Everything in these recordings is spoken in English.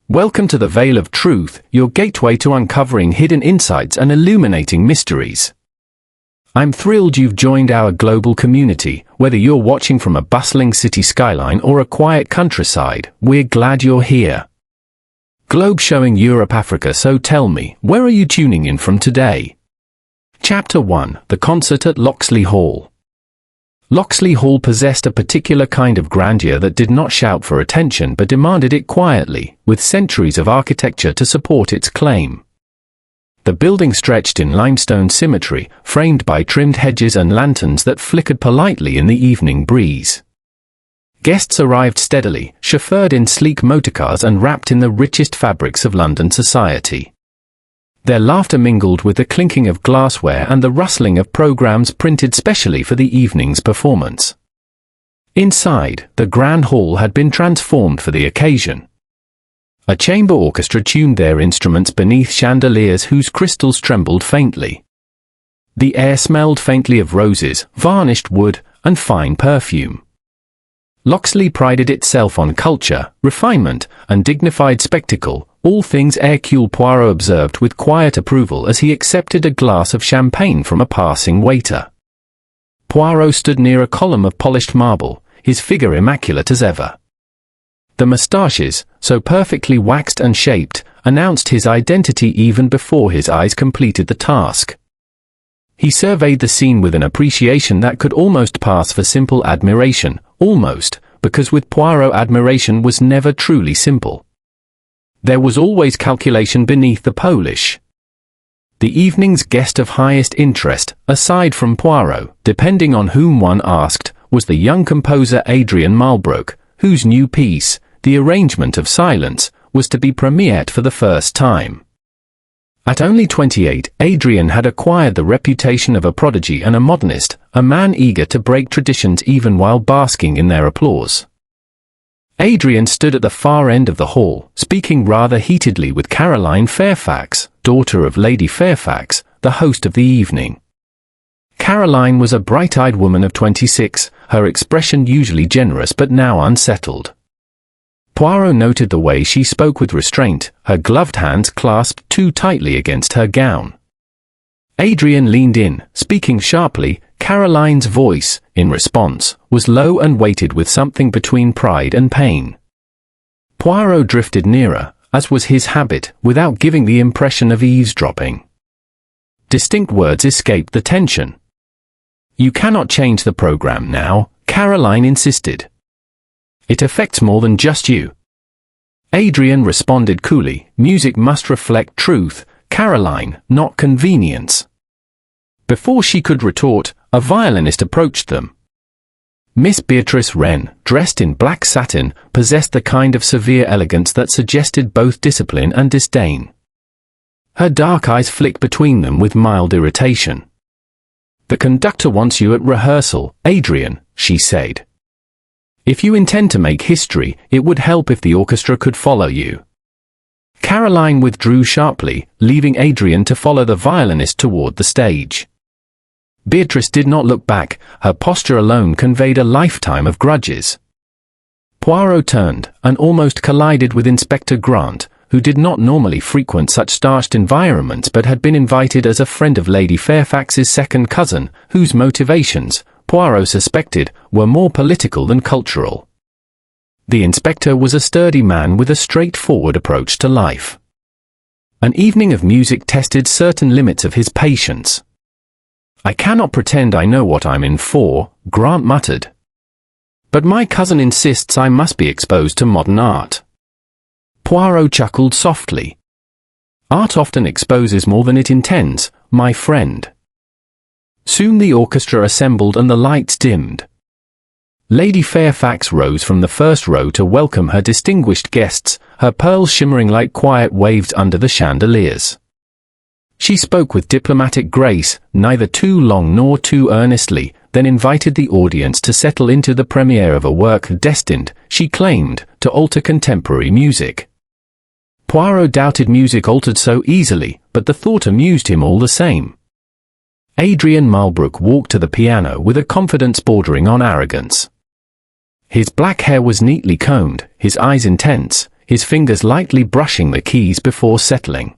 Welcome to the Veil of Truth, your gateway to uncovering hidden insights and illuminating mysteries. I'm thrilled you've joined our global community. Whether you're watching from a bustling city skyline or a quiet countryside, we're glad you're here. Globe showing Europe, Africa, so tell me, where are you tuning in from today? Chapter 1: The Concert at Locksley Hall. Locksley Hall possessed a particular kind of grandeur that did not shout for attention but demanded it quietly, with centuries of architecture to support its claim. The building stretched in limestone symmetry, framed by trimmed hedges and lanterns that flickered politely in the evening breeze. Guests arrived steadily, chauffeured in sleek motorcars and wrapped in the richest fabrics of London society. Their laughter mingled with the clinking of glassware and the rustling of programs printed specially for the evening's performance. Inside, the grand hall had been transformed for the occasion. A chamber orchestra tuned their instruments beneath chandeliers whose crystals trembled faintly. The air smelled faintly of roses, varnished wood, and fine perfume. Locksley prided itself on culture, refinement, and dignified spectacle, all things Hercule Poirot observed with quiet approval as he accepted a glass of champagne from a passing waiter. Poirot stood near a column of polished marble, his figure immaculate as ever. The moustaches, so perfectly waxed and shaped, announced his identity even before his eyes completed the task. He surveyed the scene with an appreciation that could almost pass for simple admiration, almost, because with Poirot admiration was never truly simple. There was always calculation beneath the polish. The evening's guest of highest interest, aside from Poirot, depending on whom one asked, was the young composer Adrian Malbrook, whose new piece, The Arrangement of Silence, was to be premiered for the first time. At only 28, Adrian had acquired the reputation of a prodigy and a modernist, a man eager to break traditions even while basking in their applause. Adrian stood at the far end of the hall, speaking rather heatedly with Caroline Fairfax, daughter of Lady Fairfax, the host of the evening. Caroline was a bright-eyed woman of 26, her expression usually generous but now unsettled. Poirot noted the way she spoke with restraint, her gloved hands clasped too tightly against her gown. Adrian leaned in, speaking sharply. Caroline's voice, in response, was low and weighted with something between pride and pain. Poirot drifted nearer, as was his habit, without giving the impression of eavesdropping. Distinct words escaped the tension. "You cannot change the program now," Caroline insisted. "It affects more than just you." Adrian responded coolly, "Music must reflect truth, Caroline, not convenience." Before she could retort, a violinist approached them. Miss Beatrice Wren, dressed in black satin, possessed the kind of severe elegance that suggested both discipline and disdain. Her dark eyes flicked between them with mild irritation. "The conductor wants you at rehearsal, Adrian," she said. "If you intend to make history, it would help if the orchestra could follow you." Caroline withdrew sharply, leaving Adrian to follow the violinist toward the stage. Beatrice did not look back, her posture alone conveyed a lifetime of grudges. Poirot turned, and almost collided with Inspector Grant, who did not normally frequent such starched environments but had been invited as a friend of Lady Fairfax's second cousin, whose motivations, Poirot suspected, were more political than cultural. The inspector was a sturdy man with a straightforward approach to life. An evening of music tested certain limits of his patience. "I cannot pretend I know what I'm in for," Grant muttered. "But my cousin insists I must be exposed to modern art." Poirot chuckled softly. "Art often exposes more than it intends, my friend." Soon the orchestra assembled and the lights dimmed. Lady Fairfax rose from the first row to welcome her distinguished guests, her pearls shimmering like quiet waves under the chandeliers. She spoke with diplomatic grace, neither too long nor too earnestly, then invited the audience to settle into the premiere of a work destined, she claimed, to alter contemporary music. Poirot doubted music altered so easily, but the thought amused him all the same. Adrian Malbrook walked to the piano with a confidence bordering on arrogance. His black hair was neatly combed, his eyes intense, his fingers lightly brushing the keys before settling.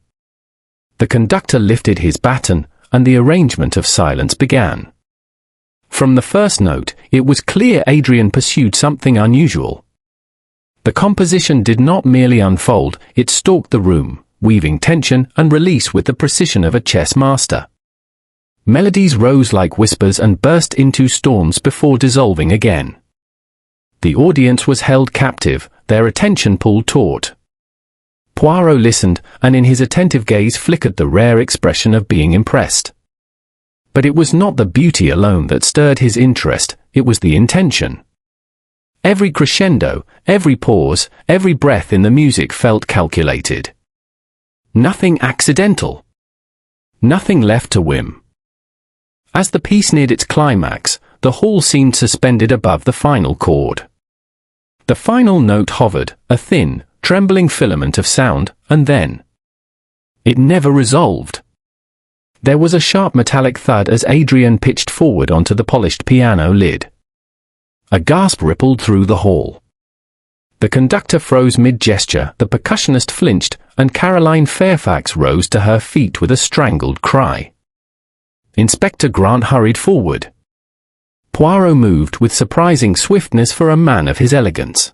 The conductor lifted his baton, and the arrangement of silence began. From the first note, it was clear Adrian pursued something unusual. The composition did not merely unfold, it stalked the room, weaving tension and release with the precision of a chess master. Melodies rose like whispers and burst into storms before dissolving again. The audience was held captive, their attention pulled taut. Poirot listened, and in his attentive gaze flickered the rare expression of being impressed. But it was not the beauty alone that stirred his interest, it was the intention. Every crescendo, every pause, every breath in the music felt calculated. Nothing accidental. Nothing left to whim. As the piece neared its climax, the hall seemed suspended above the final chord. The final note hovered, a thin, trembling filament of sound, and then it never resolved. There was a sharp metallic thud as Adrian pitched forward onto the polished piano lid. A gasp rippled through the hall. The conductor froze mid-gesture, the percussionist flinched, and Caroline Fairfax rose to her feet with a strangled cry. Inspector Grant hurried forward. Poirot moved with surprising swiftness for a man of his elegance.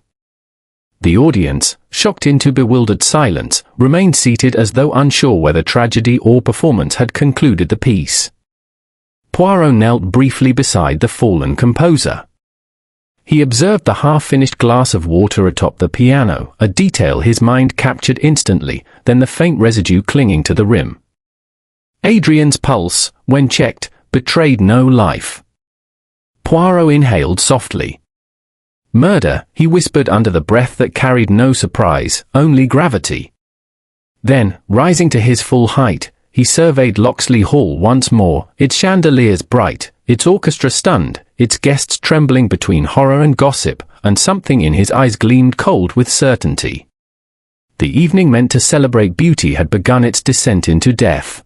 The audience, shocked into bewildered silence, remained seated as though unsure whether tragedy or performance had concluded the piece. Poirot knelt briefly beside the fallen composer. He observed the half-finished glass of water atop the piano, a detail his mind captured instantly, then the faint residue clinging to the rim. Adrian's pulse, when checked, betrayed no life. Poirot inhaled softly. Murder, he whispered under the breath that carried no surprise, only gravity. Then, rising to his full height, he surveyed Locksley Hall once more, its chandeliers bright, its orchestra stunned, its guests trembling between horror and gossip, and something in his eyes gleamed cold with certainty. The evening meant to celebrate beauty had begun its descent into death.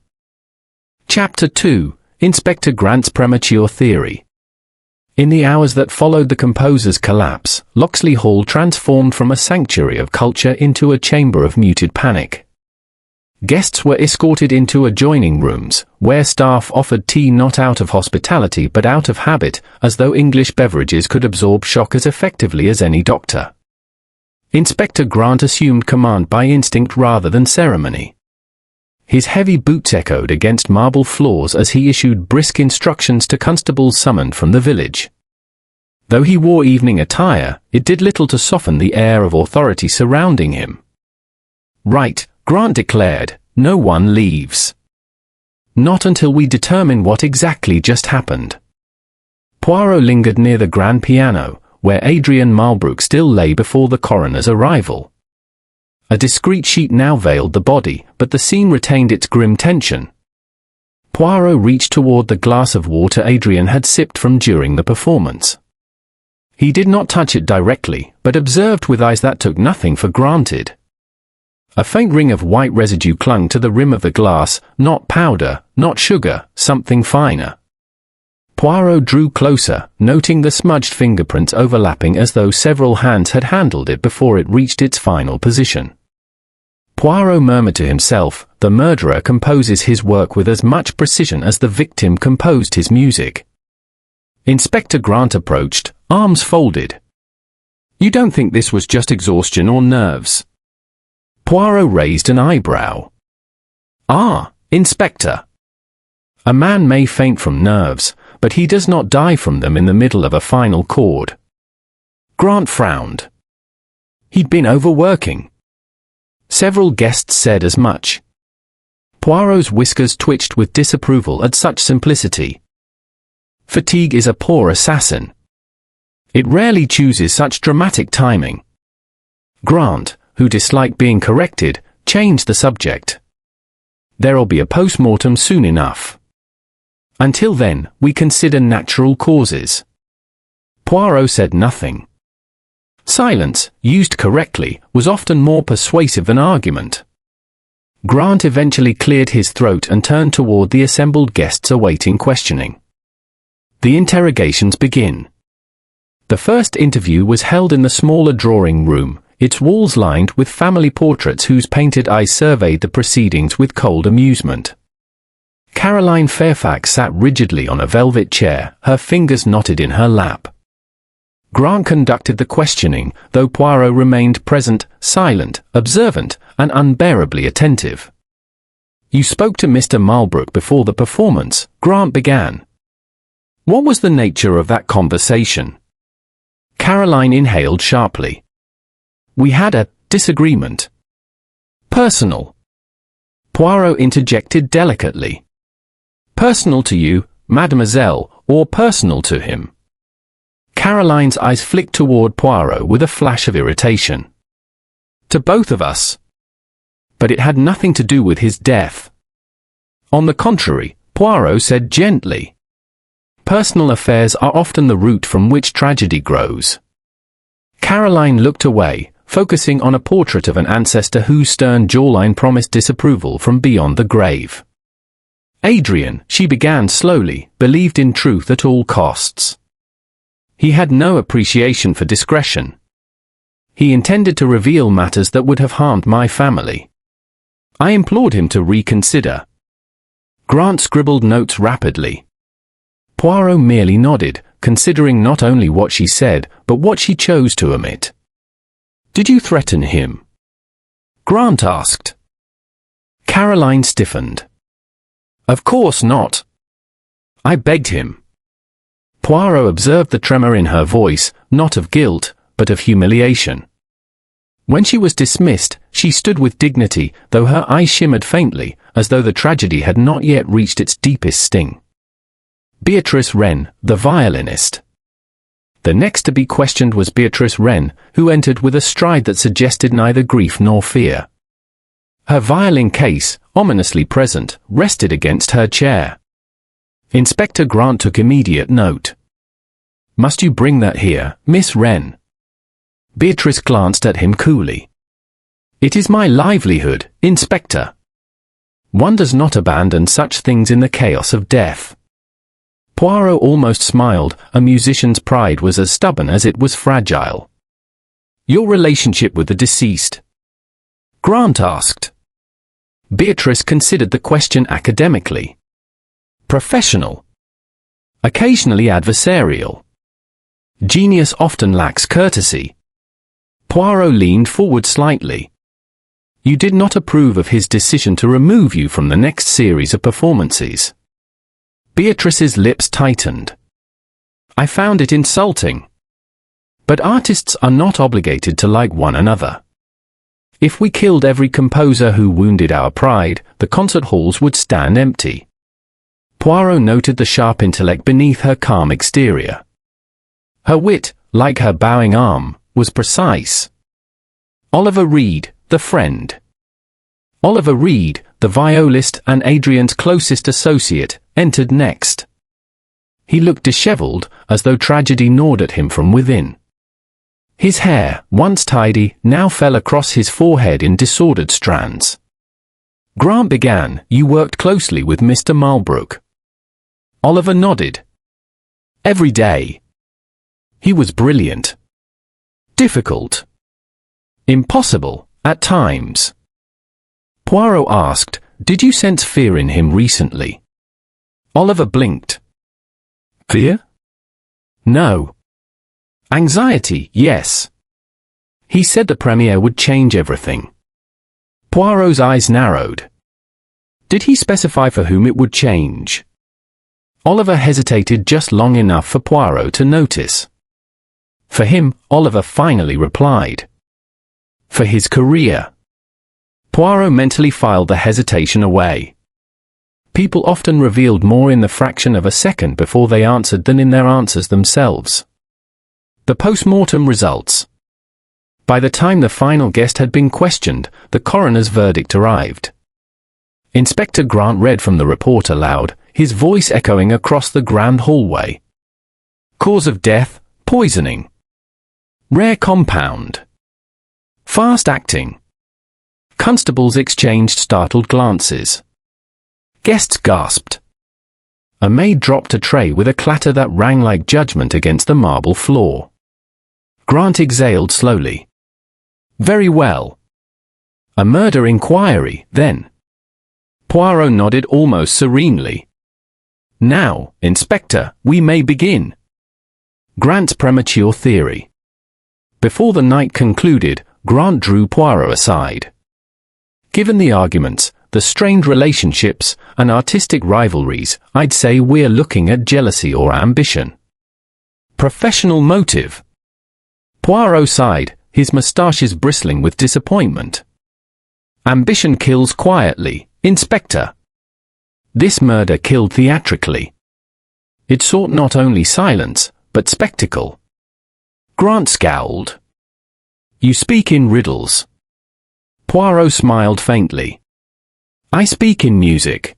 Chapter 2: Inspector Grant's Premature Theory. In the hours that followed the composer's collapse, Locksley Hall transformed from a sanctuary of culture into a chamber of muted panic. Guests were escorted into adjoining rooms, where staff offered tea not out of hospitality but out of habit, as though English beverages could absorb shock as effectively as any doctor. Inspector Grant assumed command by instinct rather than ceremony. His heavy boots echoed against marble floors as he issued brisk instructions to constables summoned from the village. Though he wore evening attire, it did little to soften the air of authority surrounding him. "Right," Grant declared, "no one leaves. Not until we determine what exactly just happened." Poirot lingered near the grand piano, where Adrian Marlbrook still lay before the coroner's arrival. A discreet sheet now veiled the body, but the scene retained its grim tension. Poirot reached toward the glass of water Adrian had sipped from during the performance. He did not touch it directly, but observed with eyes that took nothing for granted. A faint ring of white residue clung to the rim of the glass, not powder, not sugar, something finer. Poirot drew closer, noting the smudged fingerprints overlapping as though several hands had handled it before it reached its final position. Poirot murmured to himself, the murderer composes his work with as much precision as the victim composed his music. Inspector Grant approached, arms folded. "You don't think this was just exhaustion or nerves?" Poirot raised an eyebrow. "Ah, Inspector. A man may faint from nerves, but he does not die from them in the middle of a final chord." Grant frowned. He'd been overworking. Several guests said as much. Poirot's whiskers twitched with disapproval at such simplicity. Fatigue is a poor assassin. It rarely chooses such dramatic timing. Grant, who disliked being corrected, changed the subject. "There'll be a post-mortem soon enough. Until then, we consider natural causes." Poirot said nothing. Silence, used correctly, was often more persuasive than argument. Grant eventually cleared his throat and turned toward the assembled guests awaiting questioning. The interrogations begin. The first interview was held in the smaller drawing room, its walls lined with family portraits whose painted eyes surveyed the proceedings with cold amusement. Caroline Fairfax sat rigidly on a velvet chair, her fingers knotted in her lap. Grant conducted the questioning, though Poirot remained present, silent, observant, and unbearably attentive. "You spoke to Mr. Marlbrook before the performance," Grant began. "What was the nature of that conversation?" Caroline inhaled sharply. "We had a disagreement." "Personal?" Poirot interjected delicately. "Personal to you, mademoiselle, or personal to him?" Caroline's eyes flicked toward Poirot with a flash of irritation. "To both of us." "But it had nothing to do with his death." "On the contrary," Poirot said gently. "Personal affairs are often the root from which tragedy grows." Caroline looked away, focusing on a portrait of an ancestor whose stern jawline promised disapproval from beyond the grave. "Adrian," she began slowly, "believed in truth at all costs. He had no appreciation for discretion. He intended to reveal matters that would have harmed my family. I implored him to reconsider." Grant scribbled notes rapidly. Poirot merely nodded, considering not only what she said, but what she chose to omit. "Did you threaten him?" Grant asked. Caroline stiffened. "Of course not. I begged him." Poirot observed the tremor in her voice, not of guilt, but of humiliation. When she was dismissed, she stood with dignity, though her eyes shimmered faintly, as though the tragedy had not yet reached its deepest sting. Beatrice Wren, the violinist. The next to be questioned was Beatrice Wren, who entered with a stride that suggested neither grief nor fear. Her violin case, ominously present, rested against her chair. Inspector Grant took immediate note. "Must you bring that here, Miss Wren?" Beatrice glanced at him coolly. "It is my livelihood, Inspector. One does not abandon such things in the chaos of death." Poirot almost smiled. A musician's pride was as stubborn as it was fragile. "Your relationship with the deceased?" Grant asked. Beatrice considered the question academically. "Professional. Occasionally adversarial. Genius often lacks courtesy." Poirot leaned forward slightly. "You did not approve of his decision to remove you from the next series of performances." Beatrice's lips tightened. "I found it insulting. But artists are not obligated to like one another. If we killed every composer who wounded our pride, the concert halls would stand empty." Poirot noted the sharp intellect beneath her calm exterior. Her wit, like her bowing arm, was precise. Oliver Reed, the friend. Oliver Reed, the violist and Adrian's closest associate, entered next. He looked disheveled, as though tragedy gnawed at him from within. His hair, once tidy, now fell across his forehead in disordered strands. Grant began, "You worked closely with Mr. Marlbrook." Oliver nodded. "Every day." "He was brilliant." "Difficult." "Impossible, at times." Poirot asked, "Did you sense fear in him recently?" Oliver blinked. "Fear? No. Anxiety, yes. He said the premiere would change everything." Poirot's eyes narrowed. "Did he specify for whom it would change?" Oliver hesitated just long enough for Poirot to notice. "For him," Oliver finally replied. "For his career." Poirot mentally filed the hesitation away. People often revealed more in the fraction of a second before they answered than in their answers themselves. The post-mortem results. By the time the final guest had been questioned, the coroner's verdict arrived. Inspector Grant read from the report aloud, his voice echoing across the grand hallway. "Cause of death, poisoning. Rare compound. Fast acting." Constables exchanged startled glances. Guests gasped. A maid dropped a tray with a clatter that rang like judgment against the marble floor. Grant exhaled slowly. Very well. A murder inquiry, then. Poirot nodded almost serenely. Now, Inspector, we may begin. Grant's premature theory. Before the night concluded, Grant drew Poirot aside. Given the arguments, the strained relationships, and artistic rivalries, I'd say we're looking at jealousy or ambition. Professional motive. Poirot sighed, his moustaches bristling with disappointment. Ambition kills quietly, Inspector. This murder killed theatrically. It sought not only silence, but spectacle. Grant scowled. You speak in riddles. Poirot smiled faintly. I speak in music.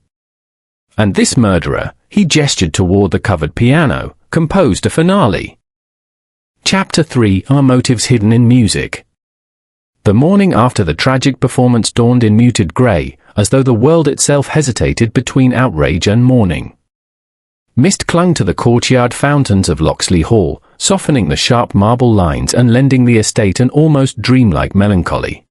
And this murderer, he gestured toward the covered piano, composed a finale. Chapter 3 Are motives hidden in music? The morning after the tragic performance dawned in muted grey, as though the world itself hesitated between outrage and mourning. Mist clung to the courtyard fountains of Locksley Hall, softening the sharp marble lines and lending the estate an almost dreamlike melancholy.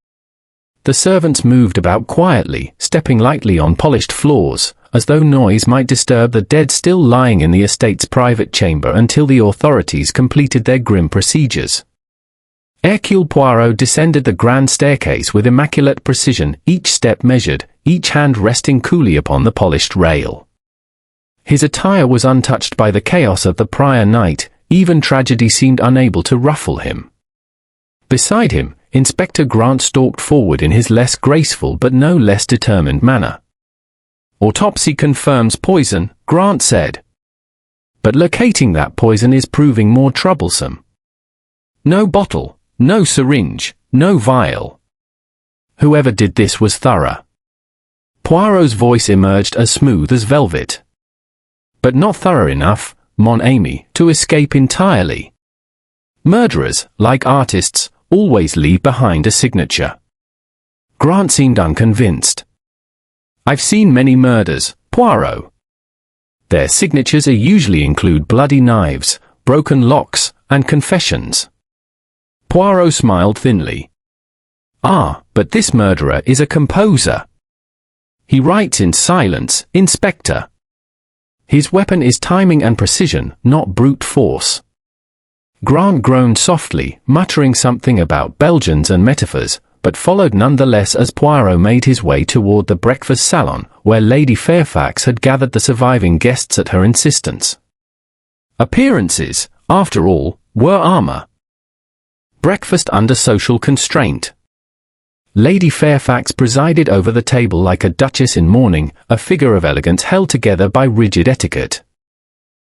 The servants moved about quietly, stepping lightly on polished floors, as though noise might disturb the dead still lying in the estate's private chamber until the authorities completed their grim procedures. Hercule Poirot descended the grand staircase with immaculate precision, each step measured, each hand resting coolly upon the polished rail. His attire was untouched by the chaos of the prior night, even tragedy seemed unable to ruffle him. Beside him, Inspector Grant stalked forward in his less graceful but no less determined manner. Autopsy confirms poison, Grant said. But locating that poison is proving more troublesome. No bottle, no syringe, no vial. Whoever did this was thorough. Poirot's voice emerged as smooth as velvet. But not thorough enough, mon ami, to escape entirely. Murderers, like artists, always leave behind a signature. Grant seemed unconvinced. I've seen many murders, Poirot. Their signatures usually include bloody knives, broken locks, and confessions. Poirot smiled thinly. Ah, but this murderer is a composer. He writes in silence, Inspector. His weapon is timing and precision, not brute force. Grant groaned softly, muttering something about Belgians and metaphors, but followed nonetheless as Poirot made his way toward the breakfast salon, where Lady Fairfax had gathered the surviving guests at her insistence. Appearances, after all, were armor. Breakfast under social constraint. Lady Fairfax presided over the table like a duchess in mourning, a figure of elegance held together by rigid etiquette.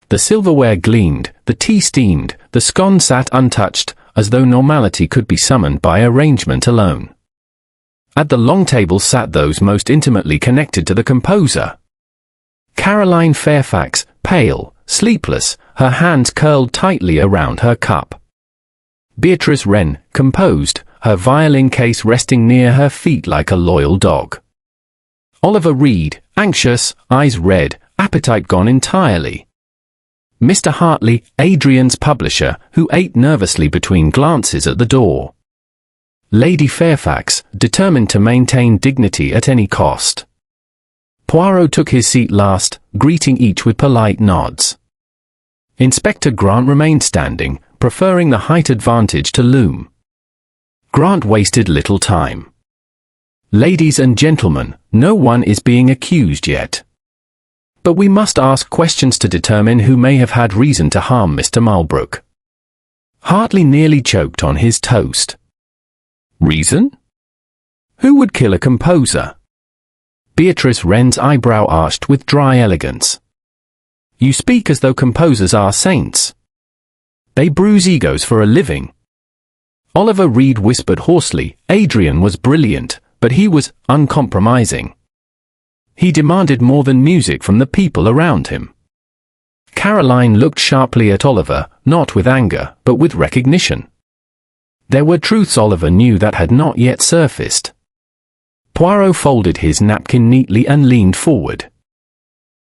The silverware gleamed, the tea steamed, the scone sat untouched, as though normality could be summoned by arrangement alone. At the long table sat those most intimately connected to the composer. Caroline Fairfax, pale, sleepless, her hands curled tightly around her cup. Beatrice Wren, composed, her violin case resting near her feet like a loyal dog. Oliver Reed, anxious, eyes red, appetite gone entirely. Mr. Hartley, Adrian's publisher, who ate nervously between glances at the door. Lady Fairfax, determined to maintain dignity at any cost. Poirot took his seat last, greeting each with polite nods. Inspector Grant remained standing, preferring the height advantage to loom. Grant wasted little time. Ladies and gentlemen, no one is being accused yet. But we must ask questions to determine who may have had reason to harm Mr. Marlbrook. Hartley nearly choked on his toast. Reason? Who would kill a composer? Beatrice Wren's eyebrow arched with dry elegance. You speak as though composers are saints. They bruise egos for a living. Oliver Reed whispered hoarsely, Adrian was brilliant, but he was uncompromising. He demanded more than music from the people around him. Caroline looked sharply at Oliver, not with anger, but with recognition. There were truths Oliver knew that had not yet surfaced. Poirot folded his napkin neatly and leaned forward.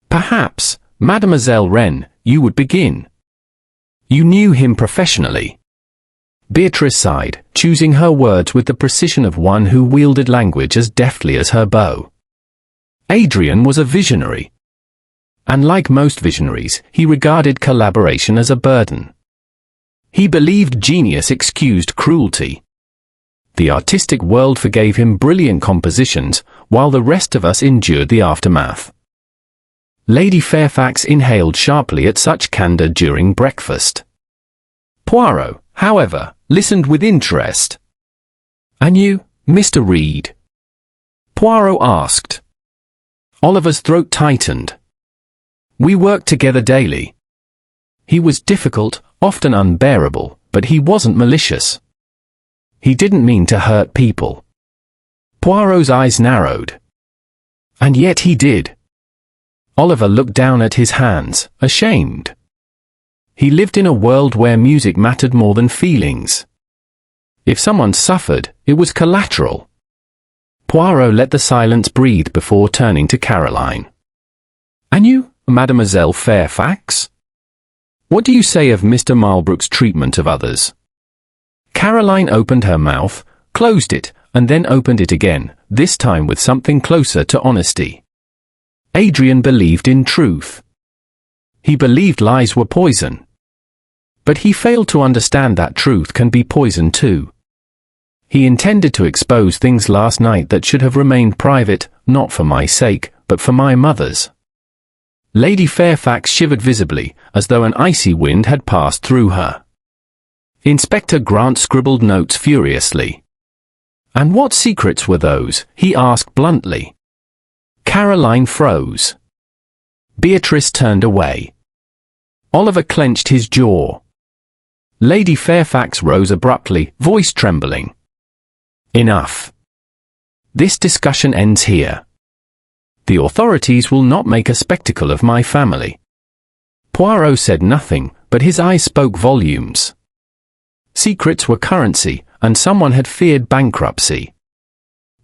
Perhaps, Mademoiselle Wren, you would begin. You knew him professionally. Beatrice sighed, choosing her words with the precision of one who wielded language as deftly as her bow. Adrian was a visionary. And like most visionaries, he regarded collaboration as a burden. He believed genius excused cruelty. The artistic world forgave him brilliant compositions, while the rest of us endured the aftermath. Lady Fairfax inhaled sharply at such candor during breakfast. Poirot, however, listened with interest. "And you, Mr. Reed?" Poirot asked. Oliver's throat tightened. "We worked together daily. He was difficult, often unbearable, but he wasn't malicious. He didn't mean to hurt people." Poirot's eyes narrowed. "And yet he did." Oliver looked down at his hands, ashamed. He lived in a world where music mattered more than feelings. If someone suffered, it was collateral. Poirot let the silence breathe before turning to Caroline. "And you, Mademoiselle Fairfax? What do you say of Mr. Marlbrook's treatment of others?" Caroline opened her mouth, closed it, and then opened it again, this time with something closer to honesty. Adrian believed in truth. He believed lies were poison. But he failed to understand that truth can be poison too. He intended to expose things last night that should have remained private, not for my sake, but for my mother's. Lady Fairfax shivered visibly, as though an icy wind had passed through her. Inspector Grant scribbled notes furiously. "And what secrets were those?" he asked bluntly. Caroline froze. Beatrice turned away. Oliver clenched his jaw. Lady Fairfax rose abruptly, voice trembling. "Enough. This discussion ends here. The authorities will not make a spectacle of my family." Poirot said nothing, but his eyes spoke volumes. Secrets were currency, and someone had feared bankruptcy.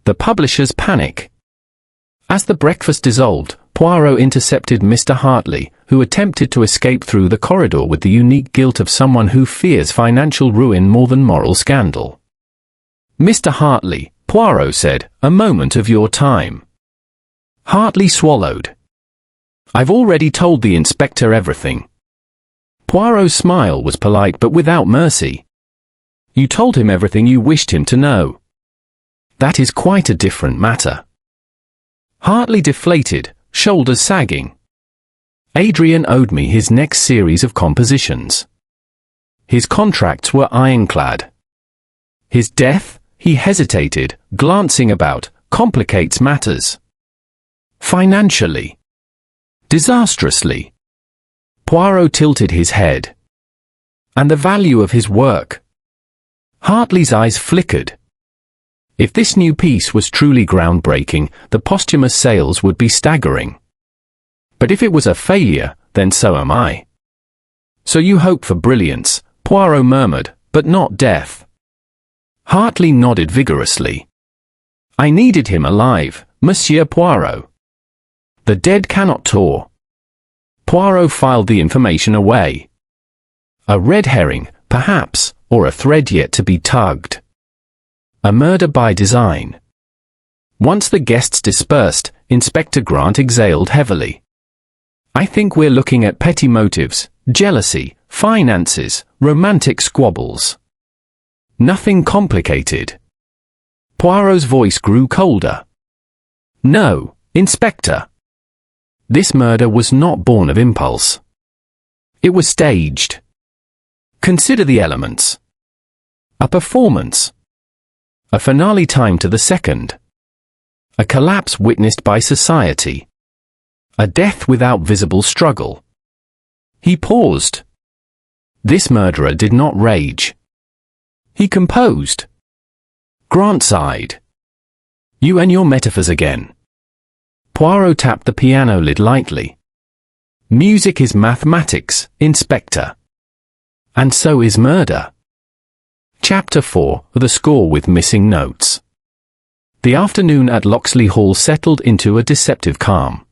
The publishers' panic. As the breakfast dissolved, Poirot intercepted Mr. Hartley, who attempted to escape through the corridor with the unique guilt of someone who fears financial ruin more than moral scandal. "Mr. Hartley," Poirot said, "a moment of your time." Hartley swallowed. "I've already told the inspector everything." Poirot's smile was polite but without mercy. "You told him everything you wished him to know. That is quite a different matter." Hartley deflated, shoulders sagging. "Adrian owed me his next series of compositions. His contracts were ironclad. His death," he hesitated, glancing about, "complicates matters. Financially. Disastrously." Poirot tilted his head. "And the value of his work?" Hartley's eyes flickered. If this new piece was truly groundbreaking, the posthumous sales would be staggering. But if it was a failure, then so am I. "So you hope for brilliance," Poirot murmured, "but not death." Hartley nodded vigorously. "I needed him alive, Monsieur Poirot. The dead cannot tour." Poirot filed the information away. A red herring, perhaps, or a thread yet to be tugged. A murder by design. Once the guests dispersed, Inspector Grant exhaled heavily. "I think we're looking at petty motives, jealousy, finances, romantic squabbles. Nothing complicated." Poirot's voice grew colder. "No, Inspector. This murder was not born of impulse. It was staged. Consider the elements. A performance. A finale timed to the second. A collapse witnessed by society. A death without visible struggle." He paused. This murderer did not rage. He composed. Grant sighed. "You and your metaphors again." Poirot tapped the piano lid lightly. "Music is mathematics, Inspector. And so is murder." Chapter 4, The Score with Missing Notes. The afternoon at Locksley Hall settled into a deceptive calm.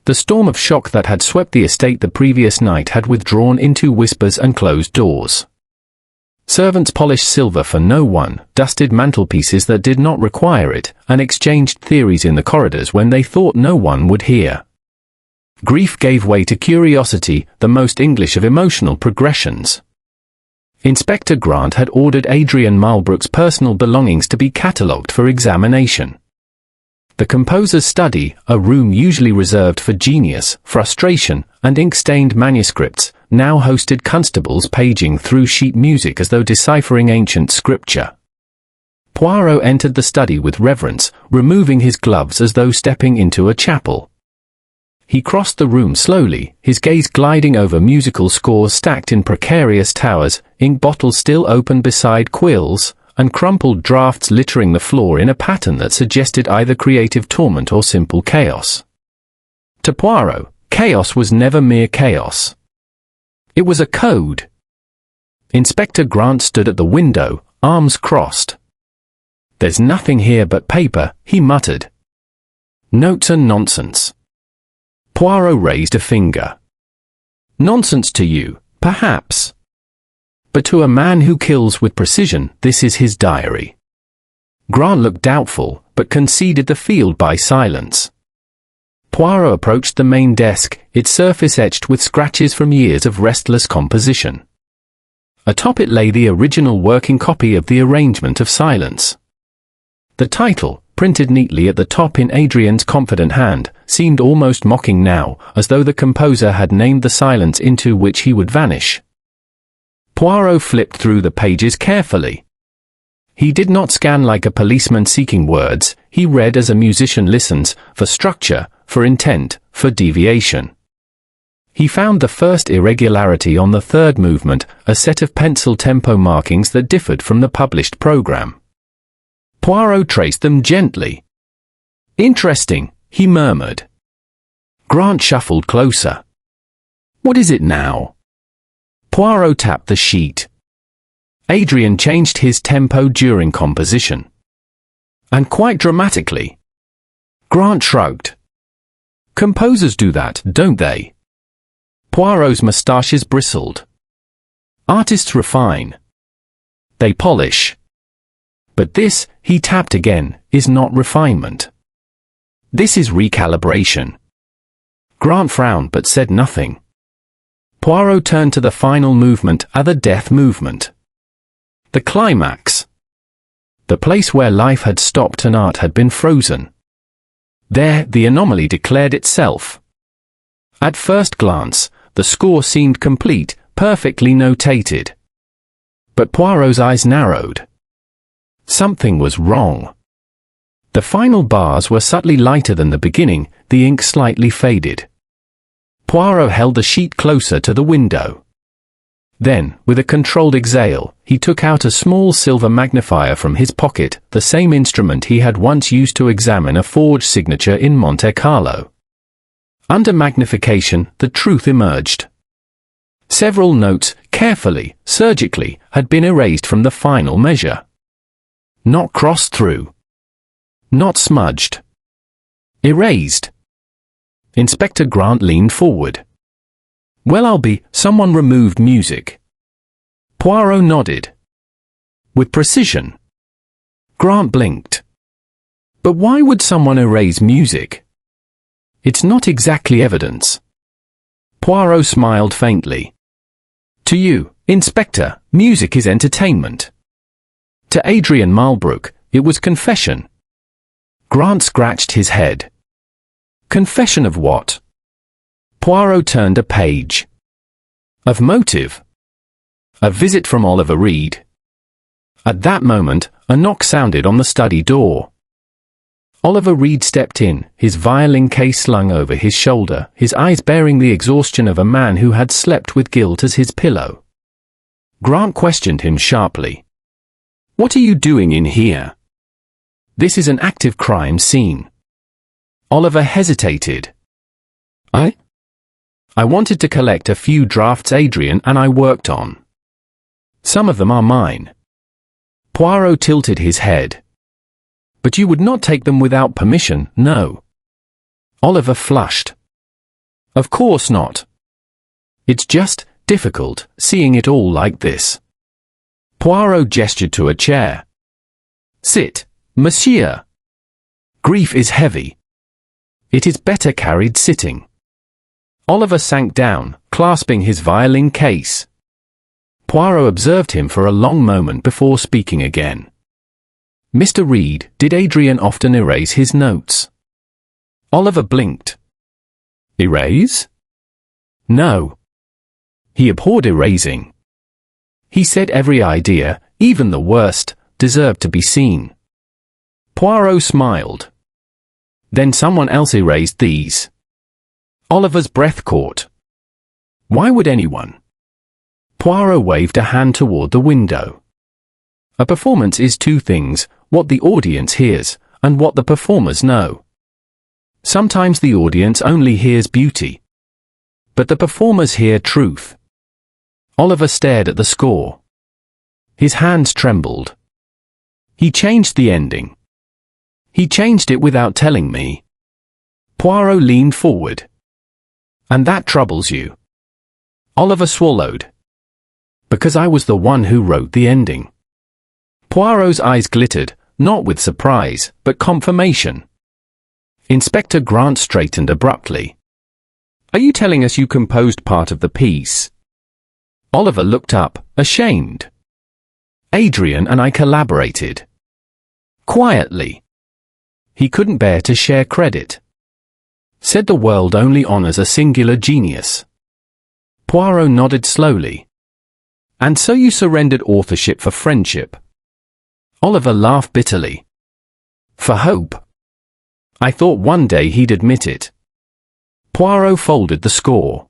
The storm of shock that had swept the estate the previous night had withdrawn into whispers and closed doors. Servants polished silver for no one, dusted mantelpieces that did not require it, and exchanged theories in the corridors when they thought no one would hear. Grief gave way to curiosity, the most English of emotional progressions. Inspector Grant had ordered Adrian Marlbrook's personal belongings to be catalogued for examination. The composer's study, a room usually reserved for genius, frustration, and ink-stained manuscripts, now hosted constables paging through sheet music as though deciphering ancient scripture. Poirot entered the study with reverence, removing his gloves as though stepping into a chapel. He crossed the room slowly, his gaze gliding over musical scores stacked in precarious towers, ink bottles still open beside quills, and crumpled drafts littering the floor in a pattern that suggested either creative torment or simple chaos. To Poirot, chaos was never mere chaos. It was a code. Inspector Grant stood at the window, arms crossed. "There's nothing here but paper," he muttered. "Notes and nonsense." Poirot raised a finger. "Nonsense to you, perhaps. But to a man who kills with precision, this is his diary." Grant looked doubtful, but conceded the field by silence. Poirot approached the main desk, its surface etched with scratches from years of restless composition. Atop it lay the original working copy of The Arrangement of Silence. The title, printed neatly at the top in Adrian's confident hand, seemed almost mocking now, as though the composer had named the silence into which he would vanish. Poirot flipped through the pages carefully. He did not scan like a policeman seeking words, he read as a musician listens, for structure, for intent, for deviation. He found the first irregularity on the third movement, a set of pencil tempo markings that differed from the published program. Poirot traced them gently. "Interesting," he murmured. Grant shuffled closer. "What is it now?" Poirot tapped the sheet. Adrian changed his tempo during composition. And quite dramatically. Grant shrugged. "Composers do that, don't they?" Poirot's moustaches bristled. "Artists refine. They polish. But this," he tapped again, "is not refinement. This is recalibration." Grant frowned but said nothing. Poirot turned to the final movement, the death movement. The climax. The place where life had stopped and art had been frozen. There, the anomaly declared itself. At first glance, the score seemed complete, perfectly notated. But Poirot's eyes narrowed. Something was wrong. The final bars were subtly lighter than the beginning, the ink slightly faded. Poirot held the sheet closer to the window. Then, with a controlled exhale, he took out a small silver magnifier from his pocket, the same instrument he had once used to examine a forged signature in Monte Carlo. Under magnification, the truth emerged. Several notes, carefully, surgically, had been erased from the final measure. Not crossed through. Not smudged. Erased. Inspector Grant leaned forward. "Well, I'll be, someone removed music." Poirot nodded. "With precision." Grant blinked. "But why would someone erase music? It's not exactly evidence." Poirot smiled faintly. "To you, Inspector, music is entertainment. To Adrian Marlbrook, it was confession." Grant scratched his head. "Confession of what?" Poirot turned a page. "Of motive. A visit from Oliver Reed." At that moment, a knock sounded on the study door. Oliver Reed stepped in, his violin case slung over his shoulder, his eyes bearing the exhaustion of a man who had slept with guilt as his pillow. Grant questioned him sharply. "What are you doing in here?" "This is an active crime scene." Oliver hesitated. I wanted to collect a few drafts Adrian and I worked on. Some of them are mine." Poirot tilted his head. "But you would not take them without permission, no?" Oliver flushed. "Of course not. It's just difficult, seeing it all like this." Poirot gestured to a chair. Sit, monsieur. Grief is heavy. It is better carried sitting. Oliver sank down, clasping his violin case. Poirot observed him for a long moment before speaking again. Mr. Reed, did Adrian often erase his notes? Oliver blinked. Erase? No. He abhorred erasing. He said every idea, even the worst, deserved to be seen. Poirot smiled. Then someone else erased these. Oliver's breath caught. Why would anyone? Poirot waved a hand toward the window. A performance is two things, what the audience hears, and what the performers know. Sometimes the audience only hears beauty. But the performers hear truth. Oliver stared at the score. His hands trembled. He changed the ending. He changed it without telling me. Poirot leaned forward. And that troubles you? Oliver swallowed. Because I was the one who wrote the ending. Poirot's eyes glittered, not with surprise, but confirmation. Inspector Grant straightened abruptly. Are you telling us you composed part of the piece? Oliver looked up, ashamed. Adrian and I collaborated. Quietly. He couldn't bear to share credit. Said the world only honors a singular genius. Poirot nodded slowly. And so you surrendered authorship for friendship? Oliver laughed bitterly. For hope. I thought one day he'd admit it. Poirot folded the score.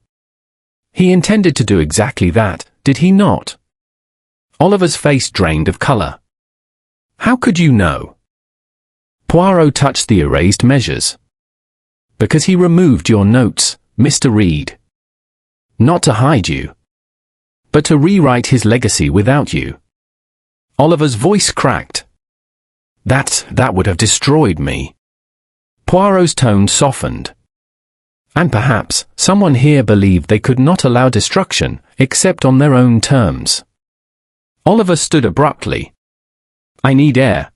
He intended to do exactly that, did he not? Oliver's face drained of color. How could you know? Poirot touched the erased measures. Because he removed your notes, Mr. Reed. Not to hide you, but to rewrite his legacy without you. Oliver's voice cracked. That would have destroyed me. Poirot's tone softened. And perhaps someone here believed they could not allow destruction, except on their own terms. Oliver stood abruptly. I need air.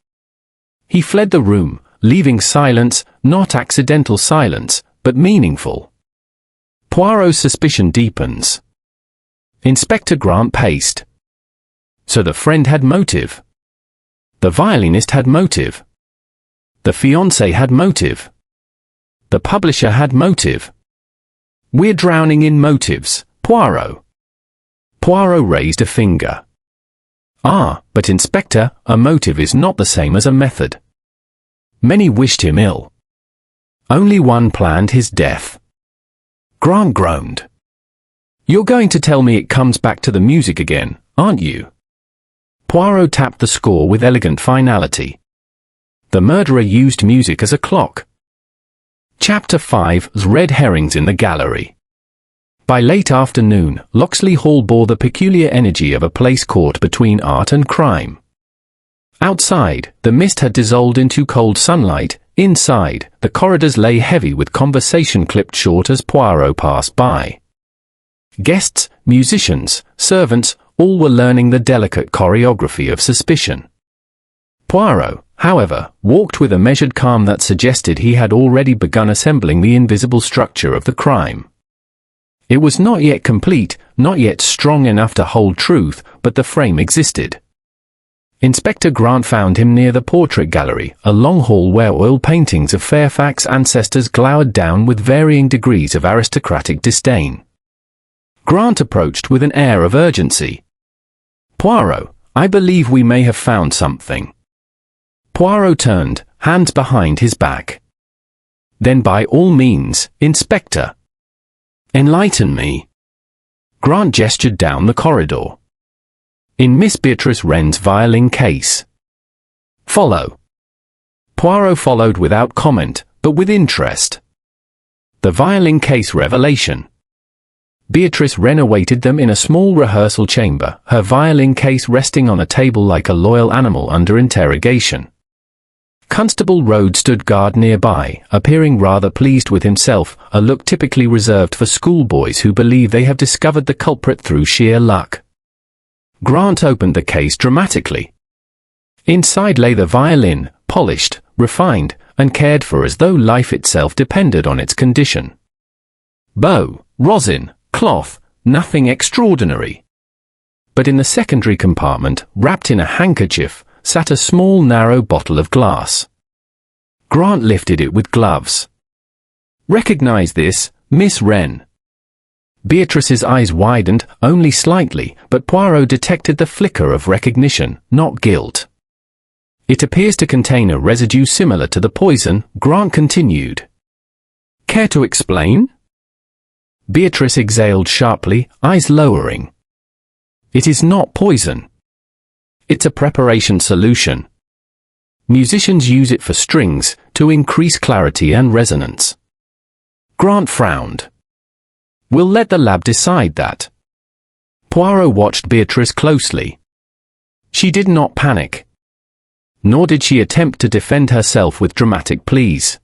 He fled the room, leaving silence, not accidental silence, but meaningful. Poirot's suspicion deepens. Inspector Grant paced. So the friend had motive. The violinist had motive. The fiancé had motive. The publisher had motive. We're drowning in motives, Poirot. Poirot raised a finger. Ah, but Inspector, a motive is not the same as a method. Many wished him ill. Only one planned his death. Grant groaned. You're going to tell me it comes back to the music again, aren't you? Poirot tapped the score with elegant finality. The murderer used music as a clock. Chapter 5's Red Herrings in the Gallery. By late afternoon, Locksley Hall bore the peculiar energy of a place caught between art and crime. Outside, the mist had dissolved into cold sunlight. Inside, the corridors lay heavy with conversation clipped short as Poirot passed by. Guests, musicians, servants, all were learning the delicate choreography of suspicion. Poirot, however, walked with a measured calm that suggested he had already begun assembling the invisible structure of the crime. It was not yet complete, not yet strong enough to hold truth, but the frame existed. Inspector Grant found him near the portrait gallery, a long hall where oil paintings of Fairfax ancestors glowered down with varying degrees of aristocratic disdain. Grant approached with an air of urgency. Poirot, I believe we may have found something. Poirot turned, hands behind his back. Then by all means, Inspector. Enlighten me. Grant gestured down the corridor. In Miss Beatrice Wren's violin case. Follow. Poirot followed without comment, but with interest. The violin case revelation. Beatrice Wren awaited them in a small rehearsal chamber, her violin case resting on a table like a loyal animal under interrogation. Constable Rhodes stood guard nearby, appearing rather pleased with himself, a look typically reserved for schoolboys who believe they have discovered the culprit through sheer luck. Grant opened the case dramatically. Inside lay the violin, polished, refined, and cared for as though life itself depended on its condition. Bow, rosin, cloth, nothing extraordinary. But in the secondary compartment, wrapped in a handkerchief, sat a small narrow bottle of glass. Grant lifted it with gloves. "Recognize this, Miss Wren?" Beatrice's eyes widened, only slightly, but Poirot detected the flicker of recognition, not guilt. "It appears to contain a residue similar to the poison," Grant continued. "Care to explain?" Beatrice exhaled sharply, eyes lowering. "It is not poison. It's a preparation solution. Musicians use it for strings, to increase clarity and resonance." Grant frowned. "We'll let the lab decide that." Poirot watched Beatrice closely. She did not panic. Nor did she attempt to defend herself with dramatic pleas.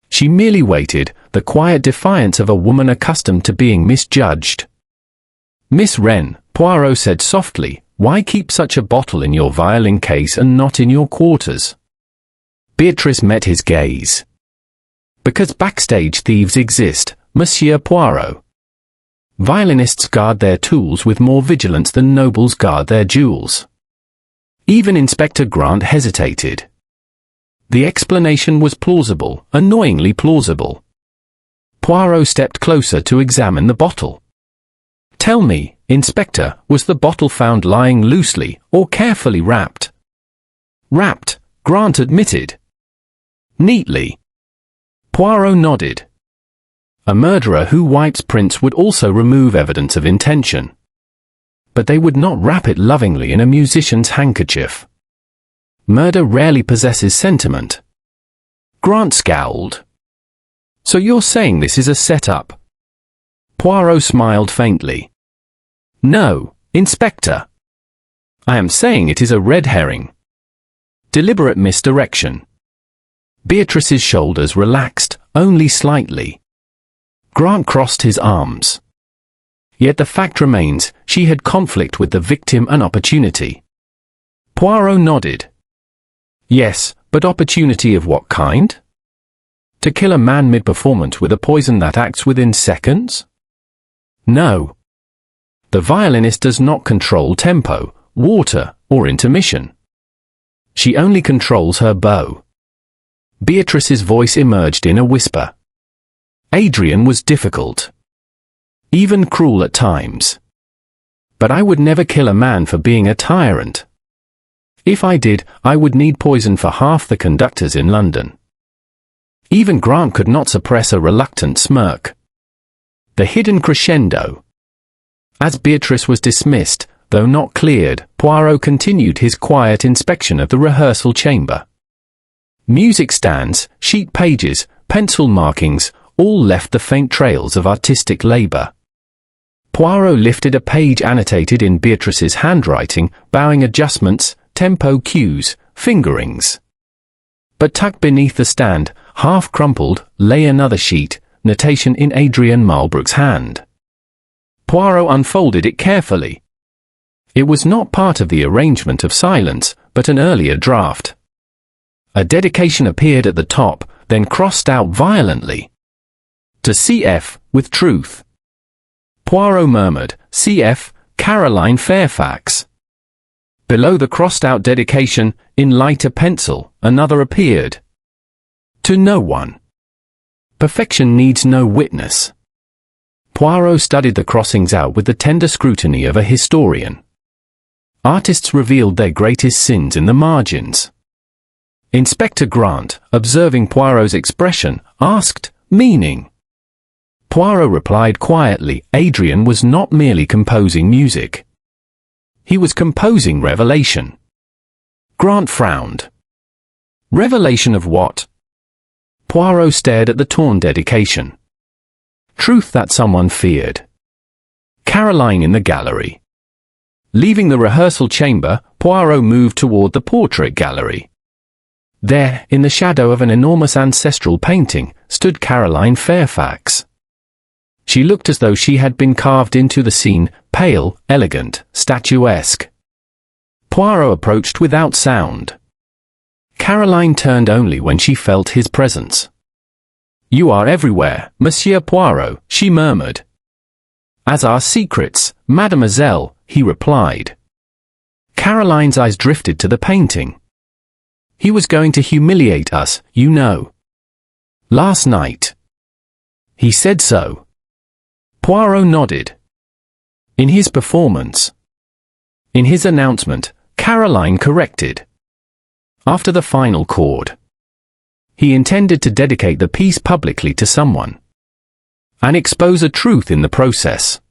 She merely waited, the quiet defiance of a woman accustomed to being misjudged. "Miss Wren," Poirot said softly, "why keep such a bottle in your violin case and not in your quarters?" Beatrice met his gaze. "Because backstage thieves exist, Monsieur Poirot. Violinists guard their tools with more vigilance than nobles guard their jewels." Even Inspector Grant hesitated. The explanation was plausible, annoyingly plausible. Poirot stepped closer to examine the bottle. "Tell me, Inspector, was the bottle found lying loosely, or carefully wrapped?" "Wrapped," Grant admitted. "Neatly." Poirot nodded. A murderer who wipes prints would also remove evidence of intention. But they would not wrap it lovingly in a musician's handkerchief. Murder rarely possesses sentiment. Grant scowled. "So you're saying this is a setup?" Poirot smiled faintly. "No, Inspector. I am saying it is a red herring. Deliberate misdirection." Beatrice's shoulders relaxed, only slightly. Grant crossed his arms. Yet the fact remains, she had conflict with the victim and opportunity. Poirot nodded. "Yes, but opportunity of what kind? To kill a man mid-performance with a poison that acts within seconds? No. The violinist does not control tempo, water, or intermission. She only controls her bow." Beatrice's voice emerged in a whisper. "Adrian was difficult. Even cruel at times. But I would never kill a man for being a tyrant. If I did, I would need poison for half the conductors in London." Even Grant could not suppress a reluctant smirk. The hidden crescendo. As Beatrice was dismissed, though not cleared, Poirot continued his quiet inspection of the rehearsal chamber. Music stands, sheet pages, pencil markings, all left the faint trails of artistic labor. Poirot lifted a page annotated in Beatrice's handwriting, bowing adjustments, tempo cues, fingerings. But tucked beneath the stand, half crumpled, lay another sheet, notation in Adrian Marlbrook's hand. Poirot unfolded it carefully. It was not part of the arrangement of silence, but an earlier draft. A dedication appeared at the top, then crossed out violently. "To C.F., with truth." Poirot murmured, "C.F., Caroline Fairfax." Below the crossed-out dedication, in lighter pencil, another appeared. "To no one. Perfection needs no witness." Poirot studied the crossings out with the tender scrutiny of a historian. Artists revealed their greatest sins in the margins. Inspector Grant, observing Poirot's expression, asked, "Meaning?" Poirot replied quietly, "Adrian was not merely composing music. He was composing revelation." Grant frowned. "Revelation of what?" Poirot stared at the torn dedication. "Truth that someone feared." Caroline in the gallery. Leaving the rehearsal chamber, Poirot moved toward the portrait gallery. There, in the shadow of an enormous ancestral painting, stood Caroline Fairfax. She looked as though she had been carved into the scene, pale, elegant, statuesque. Poirot approached without sound. Caroline turned only when she felt his presence. "You are everywhere, Monsieur Poirot," she murmured. "As are secrets, mademoiselle," he replied. Caroline's eyes drifted to the painting. "He was going to humiliate us, you know. Last night." "He said so." Poirot nodded. "In his performance." "In his announcement," Caroline corrected. "After the final chord. He intended to dedicate the piece publicly to someone. And expose a truth in the process."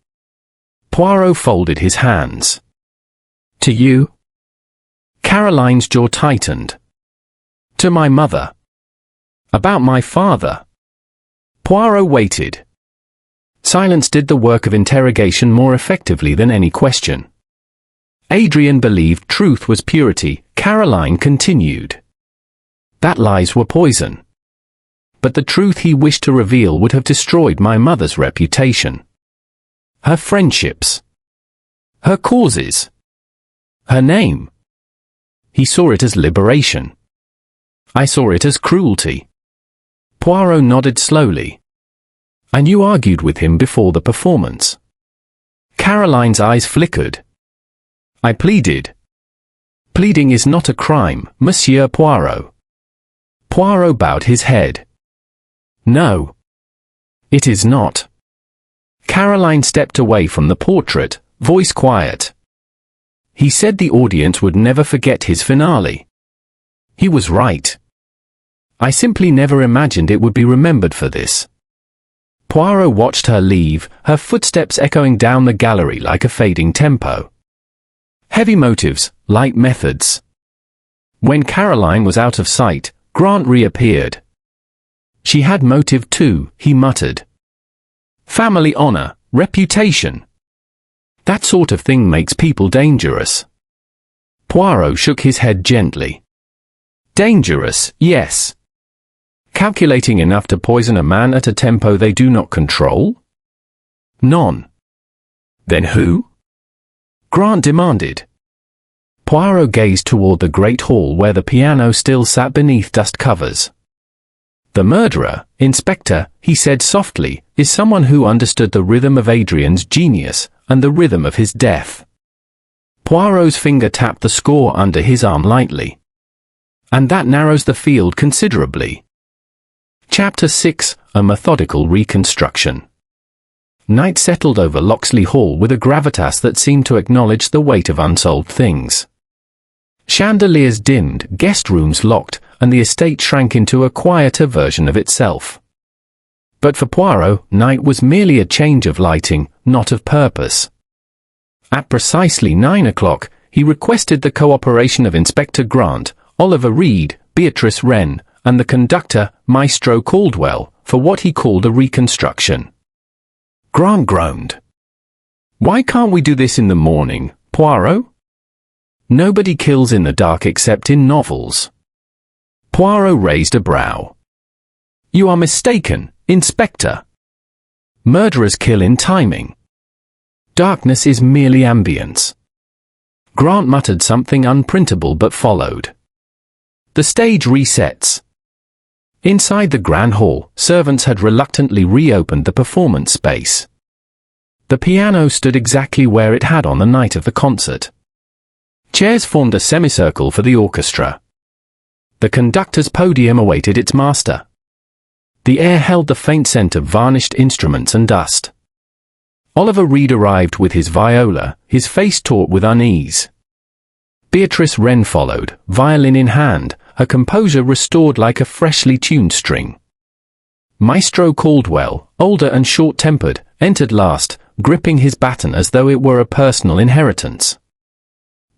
Poirot folded his hands. "To you?" Caroline's jaw tightened. "To my mother." "About my father?" Poirot waited. Silence did the work of interrogation more effectively than any question. Adrian believed truth was purity, Caroline continued. "That lies were poison. But the truth he wished to reveal would have destroyed my mother's reputation. Her friendships. Her causes. Her name. He saw it as liberation. I saw it as cruelty." Poirot nodded slowly. "And you argued with him before the performance?" Caroline's eyes flickered. "I pleaded." "Pleading is not a crime, Monsieur Poirot." Poirot bowed his head. "No. It is not." Caroline stepped away from the portrait, voice quiet. "He said the audience would never forget his finale. He was right. I simply never imagined it would be remembered for this." Poirot watched her leave, her footsteps echoing down the gallery like a fading tempo. Heavy motives, light methods. When Caroline was out of sight, Grant reappeared. "She had motive too," he muttered. "Family honor, reputation. That sort of thing makes people dangerous." Poirot shook his head gently. "Dangerous, yes. Calculating enough to poison a man at a tempo they do not control? None." "Then who?" Grant demanded. Poirot gazed toward the great hall where the piano still sat beneath dust covers. "The murderer, Inspector," he said softly, "is someone who understood the rhythm of Adrian's genius, and the rhythm of his death." Poirot's finger tapped the score under his arm lightly. "And that narrows the field considerably." Chapter 6, A Methodical Reconstruction. Night settled over Locksley Hall with a gravitas that seemed to acknowledge the weight of unsolved things. Chandeliers dimmed, guest rooms locked, and the estate shrank into a quieter version of itself. But for Poirot, night was merely a change of lighting, not of purpose. At precisely 9 o'clock, he requested the cooperation of Inspector Grant, Oliver Reed, Beatrice Wren, and the conductor, Maestro Caldwell, for what he called a reconstruction. Grant groaned. "Why can't we do this in the morning, Poirot? Nobody kills in the dark except in novels." Poirot raised a brow. "You are mistaken, Inspector. Murderers kill in timing. Darkness is merely ambience." Grant muttered something unprintable but followed. The stage resets. Inside the grand hall, servants had reluctantly reopened the performance space. The piano stood exactly where it had on the night of the concert. Chairs formed a semicircle for the orchestra. The conductor's podium awaited its master. The air held the faint scent of varnished instruments and dust. Oliver Reed arrived with his viola, his face taut with unease. Beatrice Wren followed, violin in hand, her composure restored like a freshly tuned string. Maestro Caldwell, older and short-tempered, entered last, gripping his baton as though it were a personal inheritance.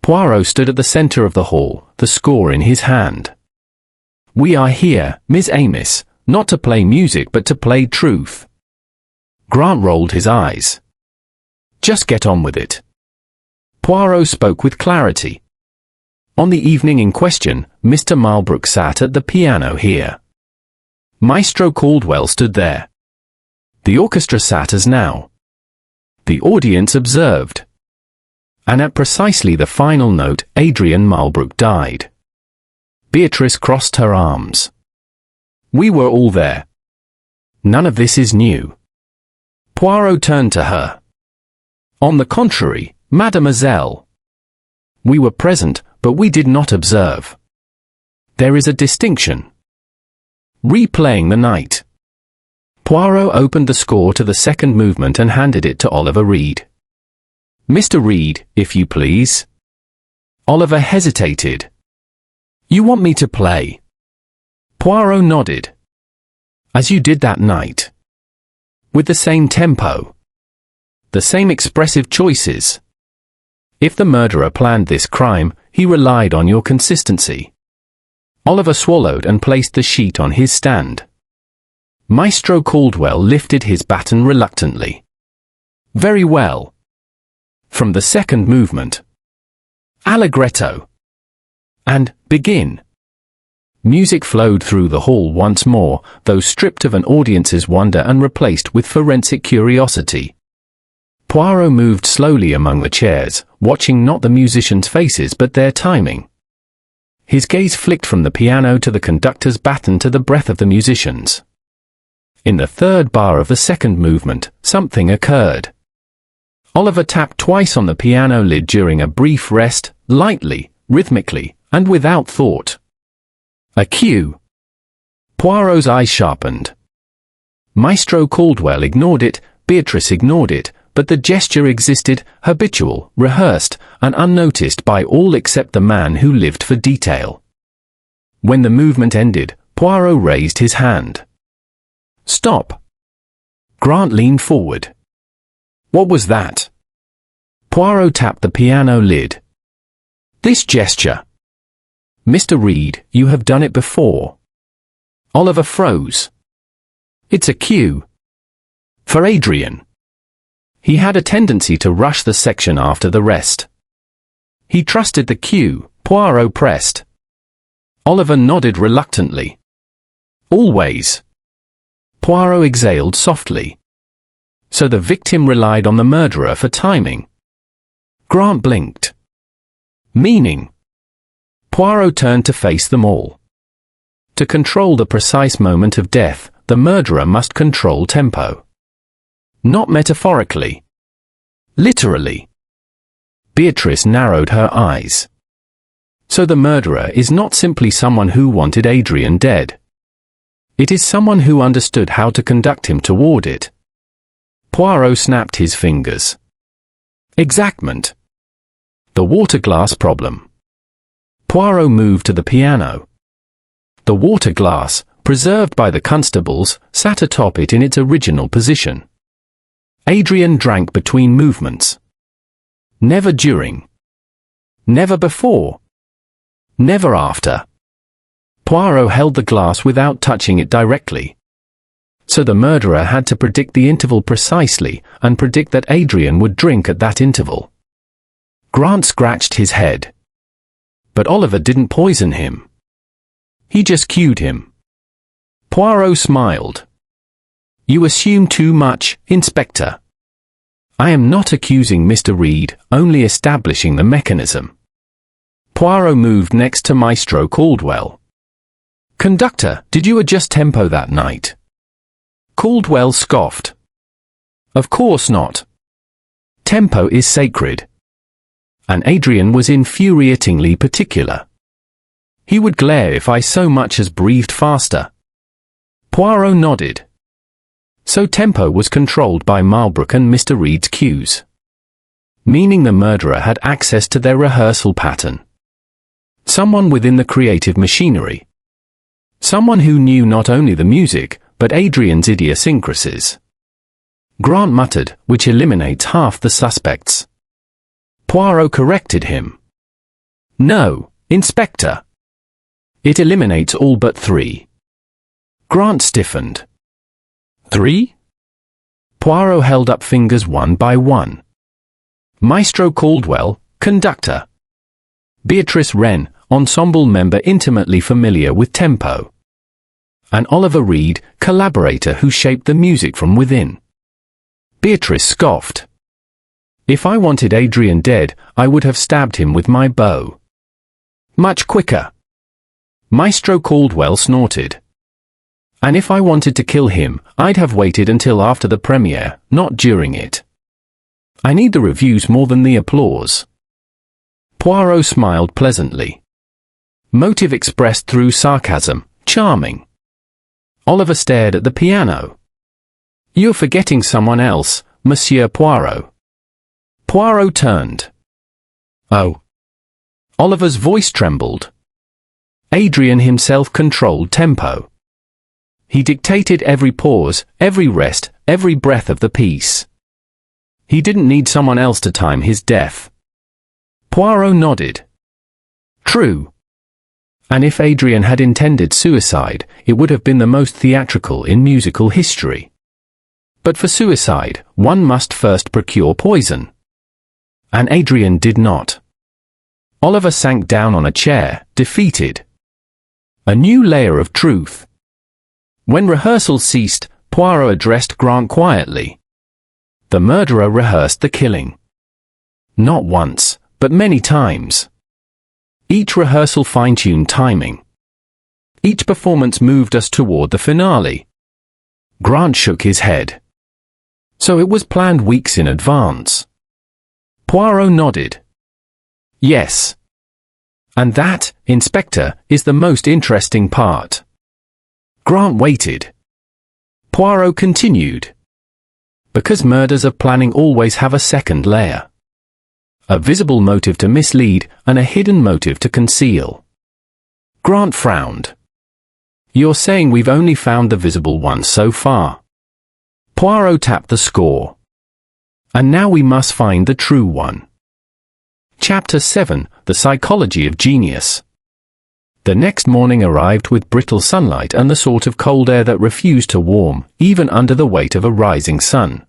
Poirot stood at the center of the hall, the score in his hand. "We are here, Miss Amos, not to play music but to play truth." Grant rolled his eyes. "Just get on with it." Poirot spoke with clarity. On the evening in question, Mr. Marlbrook sat at the piano here. Maestro Caldwell stood there. The orchestra sat as now. The audience observed. And at precisely the final note, Adrian Marlbrook died. Beatrice crossed her arms. We were all there. None of this is new. Poirot turned to her. On the contrary, mademoiselle. We were present, but we did not observe. There is a distinction. Replaying the night. Poirot opened the score to the second movement and handed it to Oliver Reed. Mr. Reed, if you please. Oliver hesitated. You want me to play? Poirot nodded. As you did that night. With the same tempo. The same expressive choices. If the murderer planned this crime, he relied on your consistency. Oliver swallowed and placed the sheet on his stand. Maestro Caldwell lifted his baton reluctantly. Very well. From the second movement. Allegretto. And, begin. Music flowed through the hall once more, though stripped of an audience's wonder and replaced with forensic curiosity. Poirot moved slowly among the chairs, watching not the musicians' faces but their timing. His gaze flicked from the piano to the conductor's baton to the breath of the musicians. In the third bar of the second movement, something occurred. Oliver tapped twice on the piano lid during a brief rest, lightly, rhythmically, and without thought. A cue. Poirot's eyes sharpened. Maestro Caldwell ignored it, Beatrice ignored it, but the gesture existed, habitual, rehearsed, and unnoticed by all except the man who lived for detail. When the movement ended, Poirot raised his hand. Stop. Grant leaned forward. What was that? Poirot tapped the piano lid. This gesture. Mr. Reed, you have done it before. Oliver froze. It's a cue. For Adrian. He had a tendency to rush the section after the rest. He trusted the cue, Poirot pressed. Oliver nodded reluctantly. Always. Poirot exhaled softly. So the victim relied on the murderer for timing. Grant blinked. Meaning? Poirot turned to face them all. To control the precise moment of death, the murderer must control tempo. Not metaphorically. Literally. Beatrice narrowed her eyes. So the murderer is not simply someone who wanted Adrian dead. It is someone who understood how to conduct him toward it. Poirot snapped his fingers. Exactment. The water glass problem. Poirot moved to the piano. The water glass, preserved by the constables, sat atop it in its original position. Adrian drank between movements. Never during. Never before. Never after. Poirot held the glass without touching it directly. So the murderer had to predict the interval precisely, and predict that Adrian would drink at that interval. Grant scratched his head. But Oliver didn't poison him. He just cued him. Poirot smiled. You assume too much, Inspector. I am not accusing Mr. Reed, only establishing the mechanism. Poirot moved next to Maestro Caldwell. Conductor, did you adjust tempo that night? Caldwell scoffed. Of course not. Tempo is sacred. And Adrian was infuriatingly particular. He would glare if I so much as breathed faster. Poirot nodded. So tempo was controlled by Marlbrook and Mr. Reed's cues. Meaning the murderer had access to their rehearsal pattern. Someone within the creative machinery. Someone who knew not only the music, but Adrian's idiosyncrasies. Grant muttered, which eliminates half the suspects. Poirot corrected him. No, Inspector. It eliminates all but 3. Grant stiffened. 3? Poirot held up fingers one by one. Maestro Caldwell, conductor. Beatrice Wren, ensemble member intimately familiar with tempo. and Oliver Reed, collaborator who shaped the music from within. Beatrice scoffed. If I wanted Adrian dead, I would have stabbed him with my bow. Much quicker. Maestro Caldwell snorted. And if I wanted to kill him, I'd have waited until after the premiere, not during it. I need the reviews more than the applause. Poirot smiled pleasantly. Motive expressed through sarcasm, charming. Oliver stared at the piano. You're forgetting someone else, Monsieur Poirot. Poirot turned. Oh. Oliver's voice trembled. Adrian himself controlled tempo. He dictated every pause, every rest, every breath of the piece. He didn't need someone else to time his death. Poirot nodded. True. And if Adrian had intended suicide, it would have been the most theatrical in musical history. But for suicide, one must first procure poison. And Adrian did not. Oliver sank down on a chair, defeated. A new layer of truth. When rehearsal ceased, Poirot addressed Grant quietly. The murderer rehearsed the killing. Not once, but many times. Each rehearsal fine-tuned timing. Each performance moved us toward the finale. Grant shook his head. So it was planned weeks in advance. Poirot nodded. Yes. And that, Inspector, is the most interesting part. Grant waited. Poirot continued. Because murders of planning always have a second layer. A visible motive to mislead, and a hidden motive to conceal. Grant frowned. You're saying we've only found the visible one so far. Poirot tapped the score. And now we must find the true one. Chapter 7, The Psychology of Genius. The next morning arrived with brittle sunlight and the sort of cold air that refused to warm, even under the weight of a rising sun.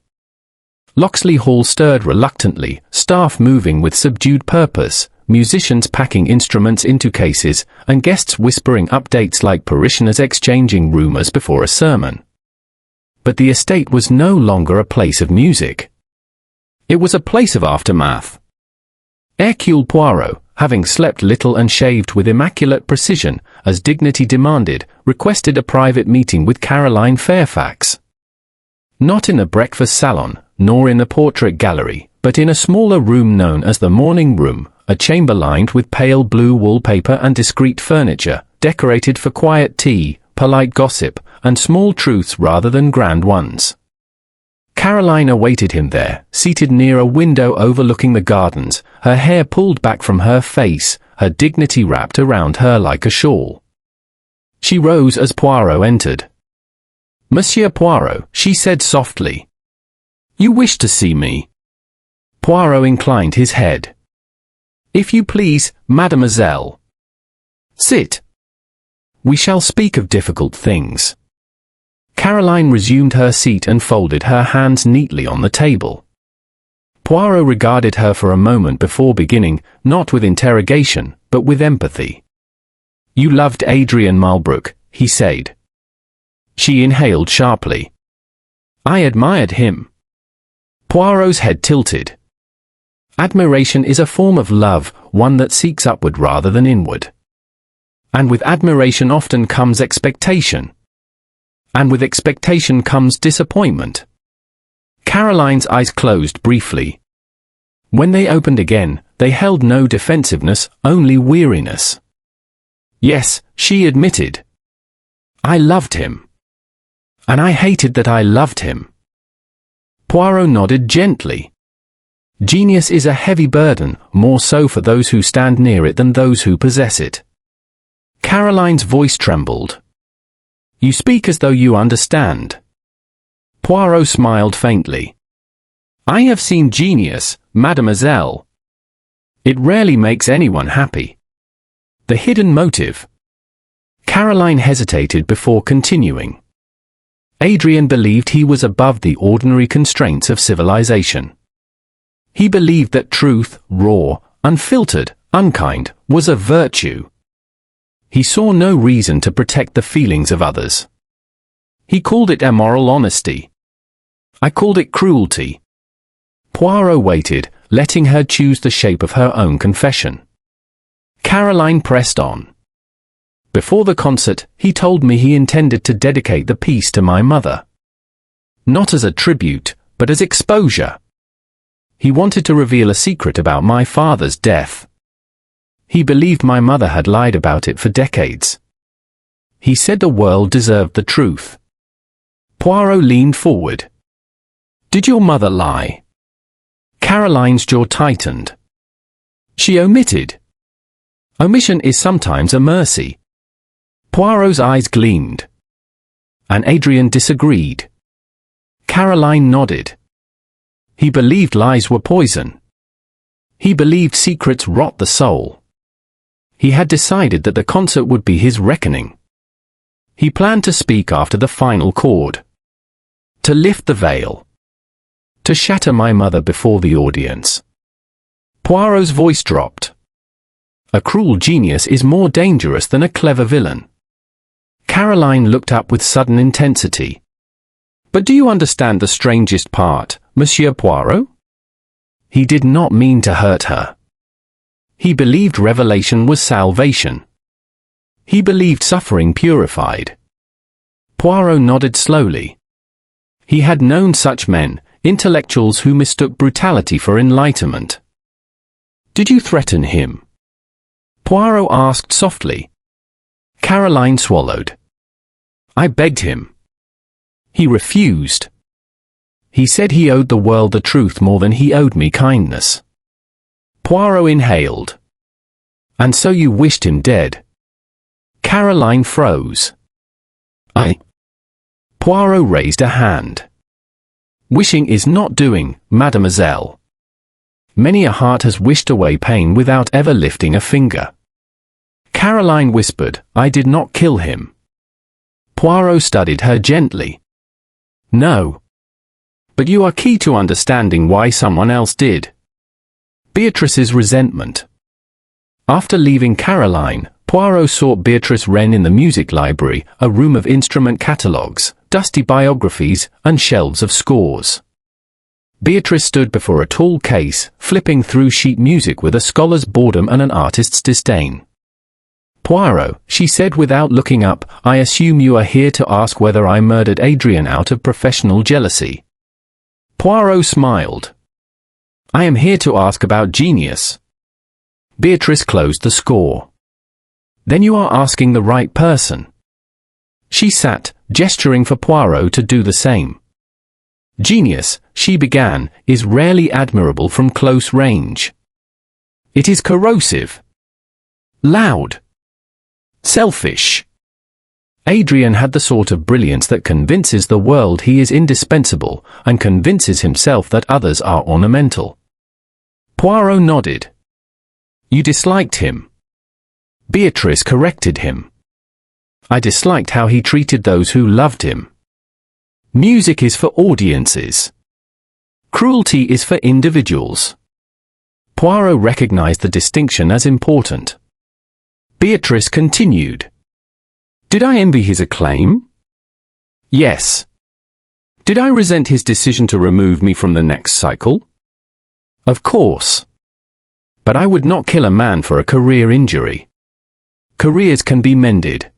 Loxley Hall stirred reluctantly, staff moving with subdued purpose, musicians packing instruments into cases, and guests whispering updates like parishioners exchanging rumors before a sermon. But the estate was no longer a place of music. It was a place of aftermath. Hercule Poirot, having slept little and shaved with immaculate precision, as dignity demanded, requested a private meeting with Caroline Fairfax. Not in the breakfast salon, nor in the portrait gallery, but in a smaller room known as the morning room, a chamber lined with pale blue wallpaper and discreet furniture, decorated for quiet tea, polite gossip, and small truths rather than grand ones. Caroline awaited him there, seated near a window overlooking the gardens, her hair pulled back from her face, her dignity wrapped around her like a shawl. She rose as Poirot entered. Monsieur Poirot, she said softly. You wish to see me? Poirot inclined his head. If you please, mademoiselle. Sit. We shall speak of difficult things. Caroline resumed her seat and folded her hands neatly on the table. Poirot regarded her for a moment before beginning, not with interrogation, but with empathy. You loved Adrian Marlbrook, he said. She inhaled sharply. I admired him. Poirot's head tilted. Admiration is a form of love, one that seeks upward rather than inward. And with admiration often comes expectation. And with expectation comes disappointment. Caroline's eyes closed briefly. When they opened again, they held no defensiveness, only weariness. Yes, she admitted. I loved him. And I hated that I loved him. Poirot nodded gently. Genius is a heavy burden, more so for those who stand near it than those who possess it. Caroline's voice trembled. You speak as though you understand. Poirot smiled faintly. I have seen genius, mademoiselle. It rarely makes anyone happy. The hidden motive. Caroline hesitated before continuing. Adrian believed he was above the ordinary constraints of civilization. He believed that truth, raw, unfiltered, unkind, was a virtue. He saw no reason to protect the feelings of others. He called it immoral honesty. I called it cruelty. Poirot waited, letting her choose the shape of her own confession. Caroline pressed on. Before the concert, he told me he intended to dedicate the piece to my mother. Not as a tribute, but as exposure. He wanted to reveal a secret about my father's death. He believed my mother had lied about it for decades. He said the world deserved the truth. Poirot leaned forward. Did your mother lie? Caroline's jaw tightened. She omitted. Omission is sometimes a mercy. Poirot's eyes gleamed. And Adrian disagreed. Caroline nodded. He believed lies were poison. He believed secrets rot the soul. He had decided that the concert would be his reckoning. He planned to speak after the final chord. To lift the veil. To shatter my mother before the audience. Poirot's voice dropped. A cruel genius is more dangerous than a clever villain. Caroline looked up with sudden intensity. But do you understand the strangest part, Monsieur Poirot? He did not mean to hurt her. He believed revelation was salvation. He believed suffering purified. Poirot nodded slowly. He had known such men, intellectuals who mistook brutality for enlightenment. Did you threaten him? Poirot asked softly. Caroline swallowed. I begged him. He refused. He said he owed the world the truth more than he owed me kindness. Poirot inhaled. And so you wished him dead? Caroline froze. Poirot raised a hand. Wishing is not doing, mademoiselle. Many a heart has wished away pain without ever lifting a finger. Caroline whispered, I did not kill him. Poirot studied her gently. No. But you are key to understanding why someone else did. Beatrice's resentment. After leaving Caroline, Poirot sought Beatrice Wren in the music library, a room of instrument catalogues, dusty biographies, and shelves of scores. Beatrice stood before a tall case, flipping through sheet music with a scholar's boredom and an artist's disdain. Poirot, she said without looking up, I assume you are here to ask whether I murdered Adrian out of professional jealousy. Poirot smiled. I am here to ask about genius. Beatrice closed the score. Then you are asking the right person. She sat, gesturing for Poirot to do the same. Genius, she began, is rarely admirable from close range. It is corrosive. Loud. Selfish. Adrian had the sort of brilliance that convinces the world he is indispensable, and convinces himself that others are ornamental. Poirot nodded. You disliked him. Beatrice corrected him. I disliked how he treated those who loved him. Music is for audiences. Cruelty is for individuals. Poirot recognized the distinction as important. Beatrice continued. Did I envy his acclaim? Yes. Did I resent his decision to remove me from the next cycle? Of course. But I would not kill a man for a career injury. Careers can be mended.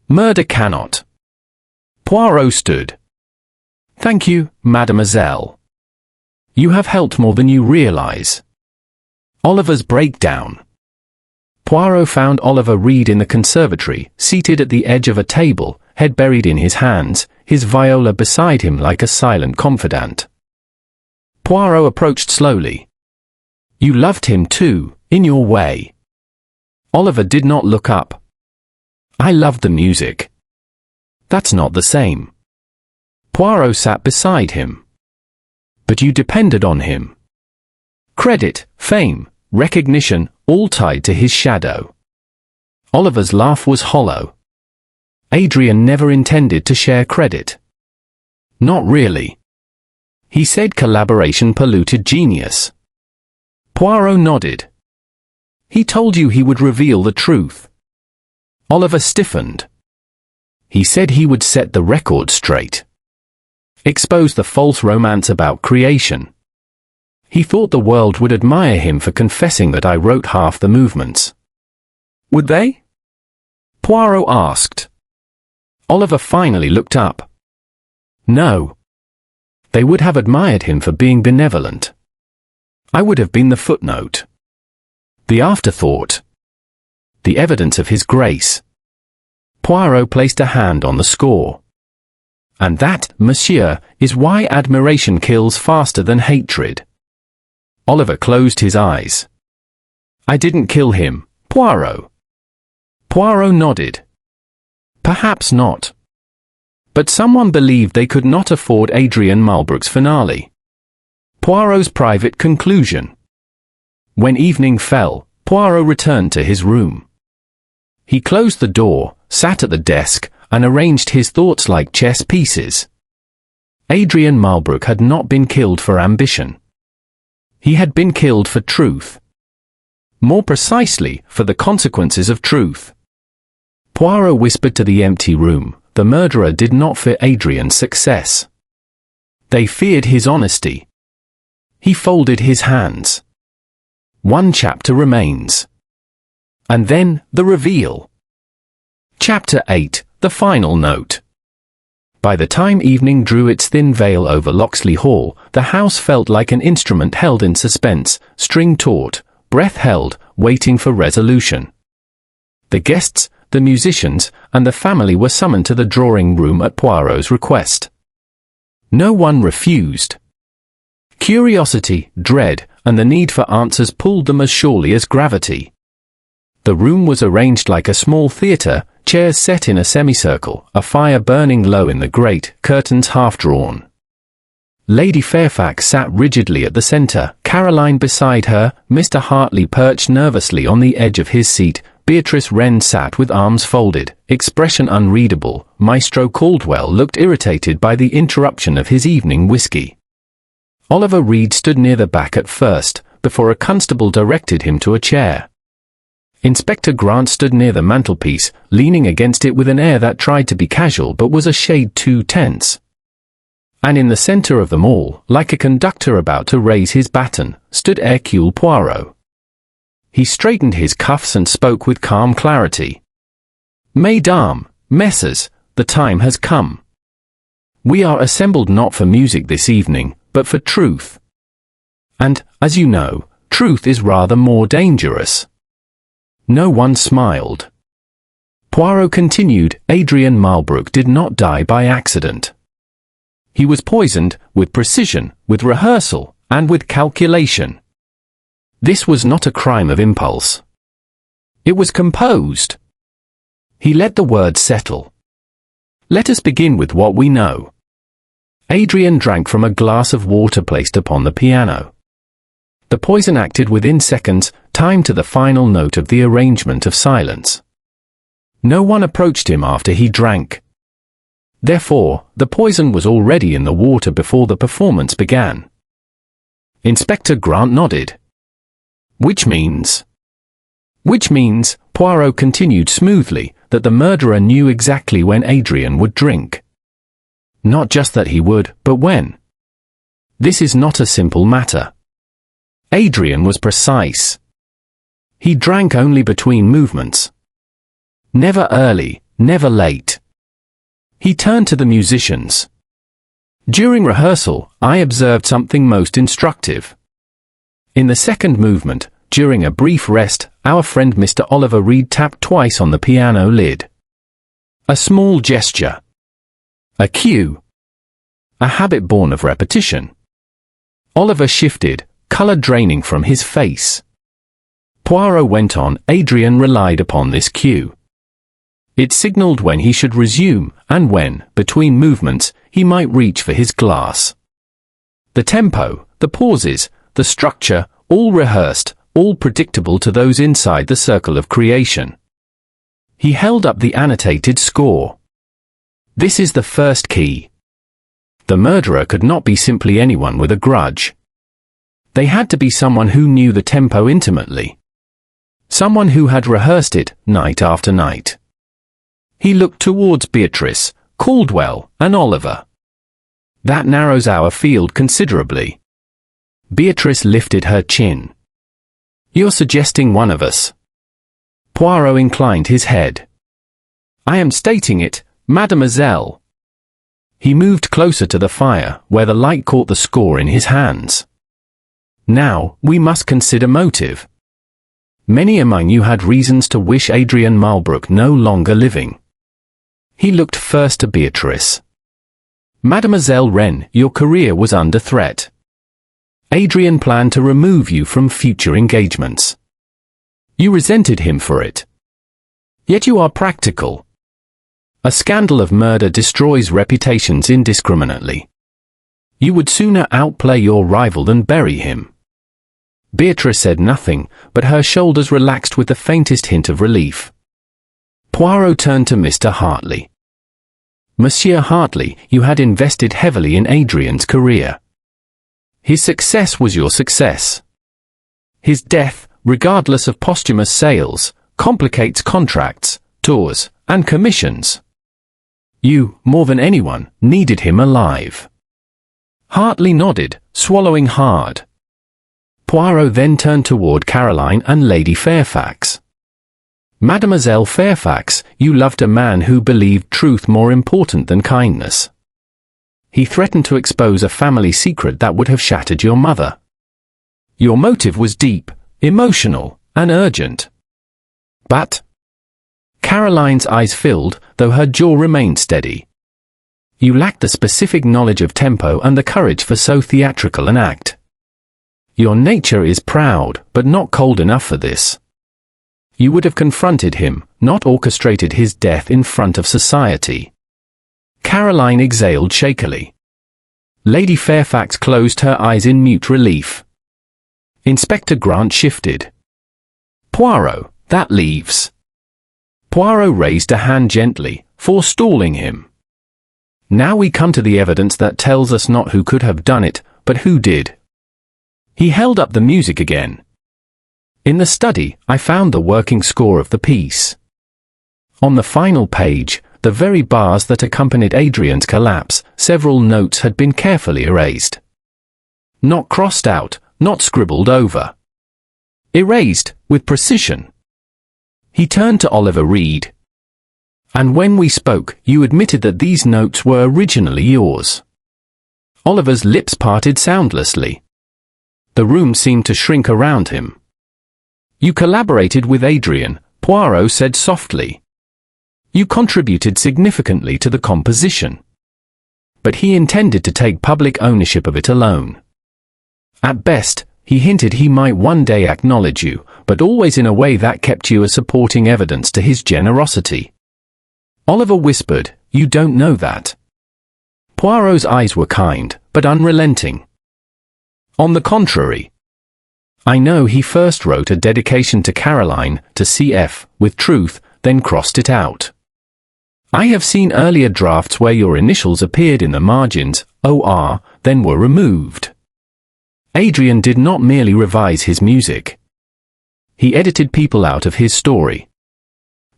Murder cannot. Poirot stood. Thank you, mademoiselle. You have helped more than you realize. Oliver's breakdown. Poirot found Oliver Reed in the conservatory, seated at the edge of a table, head buried in his hands, his viola beside him like a silent confidant. Poirot approached slowly. You loved him too, in your way. Oliver did not look up. I loved the music. That's not the same. Poirot sat beside him. But you depended on him. Credit, fame, recognition, all tied to his shadow. Oliver's laugh was hollow. Adrian never intended to share credit. Not really. He said collaboration polluted genius. Poirot nodded. He told you he would reveal the truth. Oliver stiffened. He said he would set the record straight. Expose the false romance about creation. He thought the world would admire him for confessing that I wrote half the movements. Would they? Poirot asked. Oliver finally looked up. No. They would have admired him for being benevolent. I would have been the footnote. The afterthought. The evidence of his grace. Poirot placed a hand on the score. And that, monsieur, is why admiration kills faster than hatred. Oliver closed his eyes. I didn't kill him, Poirot. Poirot nodded. Perhaps not. But someone believed they could not afford Adrian Marlbrook's finale. Poirot's private conclusion. When evening fell, Poirot returned to his room. He closed the door, sat at the desk, and arranged his thoughts like chess pieces. Adrian Marlbrook had not been killed for ambition. He had been killed for truth. More precisely, for the consequences of truth. Poirot whispered to the empty room, the murderer did not fear Adrian's success. They feared his honesty. He folded his hands. One chapter remains. And then, the reveal. Chapter 8, the final note. By the time evening drew its thin veil over Locksley Hall, the house felt like an instrument held in suspense, string taut, breath held, waiting for resolution. The guests, the musicians, and the family were summoned to the drawing room at Poirot's request. No one refused. Curiosity, dread, and the need for answers pulled them as surely as gravity. The room was arranged like a small theatre, chairs set in a semicircle, a fire burning low in the grate, curtains half drawn. Lady Fairfax sat rigidly at the centre, Caroline beside her, Mr. Hartley perched nervously on the edge of his seat, Beatrice Wren sat with arms folded, expression unreadable. Maestro Caldwell looked irritated by the interruption of his evening whiskey. Oliver Reed stood near the back at first, before a constable directed him to a chair. Inspector Grant stood near the mantelpiece, leaning against it with an air that tried to be casual but was a shade too tense. And in the centre of them all, like a conductor about to raise his baton, stood Hercule Poirot. He straightened his cuffs and spoke with calm clarity. Mesdames, messieurs, the time has come. We are assembled not for music this evening, but for truth. And, as you know, truth is rather more dangerous. No one smiled. Poirot continued, Adrian Marlbrook did not die by accident. He was poisoned, with precision, with rehearsal, and with calculation. This was not a crime of impulse. It was composed. He let the words settle. Let us begin with what we know. Adrian drank from a glass of water placed upon the piano. The poison acted within seconds, timed to the final note of the arrangement of silence. No one approached him after he drank. Therefore, the poison was already in the water before the performance began. Inspector Grant nodded. Which means, Poirot continued smoothly, that the murderer knew exactly when Adrian would drink. Not just that he would, but when. This is not a simple matter. Adrian was precise. He drank only between movements. Never early, never late. He turned to the musicians. During rehearsal, I observed something most instructive. In the second movement, during a brief rest, our friend Mr. Oliver Reed tapped twice on the piano lid. A small gesture. A cue. A habit born of repetition. Oliver shifted, colour draining from his face. Poirot went on, Adrian relied upon this cue. It signalled when he should resume, and when, between movements, he might reach for his glass. The tempo, the pauses, the structure, all rehearsed, all predictable to those inside the circle of creation. He held up the annotated score. This is the first key. The murderer could not be simply anyone with a grudge. They had to be someone who knew the tempo intimately. Someone who had rehearsed it, night after night. He looked towards Beatrice, Caldwell, and Oliver. That narrows our field considerably. Beatrice lifted her chin. You're suggesting one of us. Poirot inclined his head. I am stating it, mademoiselle. He moved closer to the fire, where the light caught the score in his hands. Now, we must consider motive. Many among you had reasons to wish Adrian Marlbrook no longer living. He looked first to Beatrice. Mademoiselle Wren, your career was under threat. Adrian planned to remove you from future engagements. You resented him for it. Yet you are practical. A scandal of murder destroys reputations indiscriminately. You would sooner outplay your rival than bury him. Beatrice said nothing, but her shoulders relaxed with the faintest hint of relief. Poirot turned to Mr. Hartley. Monsieur Hartley, you had invested heavily in Adrian's career. His success was your success. His death, regardless of posthumous sales, complicates contracts, tours, and commissions. You, more than anyone, needed him alive. Hartley nodded, swallowing hard. Poirot then turned toward Caroline and Lady Fairfax. Mademoiselle Fairfax, you loved a man who believed truth more important than kindness. He threatened to expose a family secret that would have shattered your mother. Your motive was deep, emotional, and urgent. But Caroline's eyes filled, though her jaw remained steady. You lacked the specific knowledge of tempo and the courage for so theatrical an act. Your nature is proud, but not cold enough for this. You would have confronted him, not orchestrated his death in front of society. Caroline exhaled shakily. Lady Fairfax closed her eyes in mute relief. Inspector Grant shifted. Poirot, that leaves. Poirot raised a hand gently, forestalling him. Now we come to the evidence that tells us not who could have done it, but who did. He held up the music again. In the study, I found the working score of the piece. On the final page, the very bars that accompanied Adrian's collapse, several notes had been carefully erased. Not crossed out, not scribbled over. Erased, with precision. He turned to Oliver Reed. And when we spoke, you admitted that these notes were originally yours. Oliver's lips parted soundlessly. The room seemed to shrink around him. You collaborated with Adrian, Poirot said softly. You contributed significantly to the composition. But he intended to take public ownership of it alone. At best, he hinted he might one day acknowledge you, but always in a way that kept you as supporting evidence to his generosity. Oliver whispered, you don't know that. Poirot's eyes were kind, but unrelenting. On the contrary. I know he first wrote a dedication to Caroline, to CF, with truth, then crossed it out. I have seen earlier drafts where your initials appeared in the margins, OR, then were removed. Adrian did not merely revise his music. He edited people out of his story.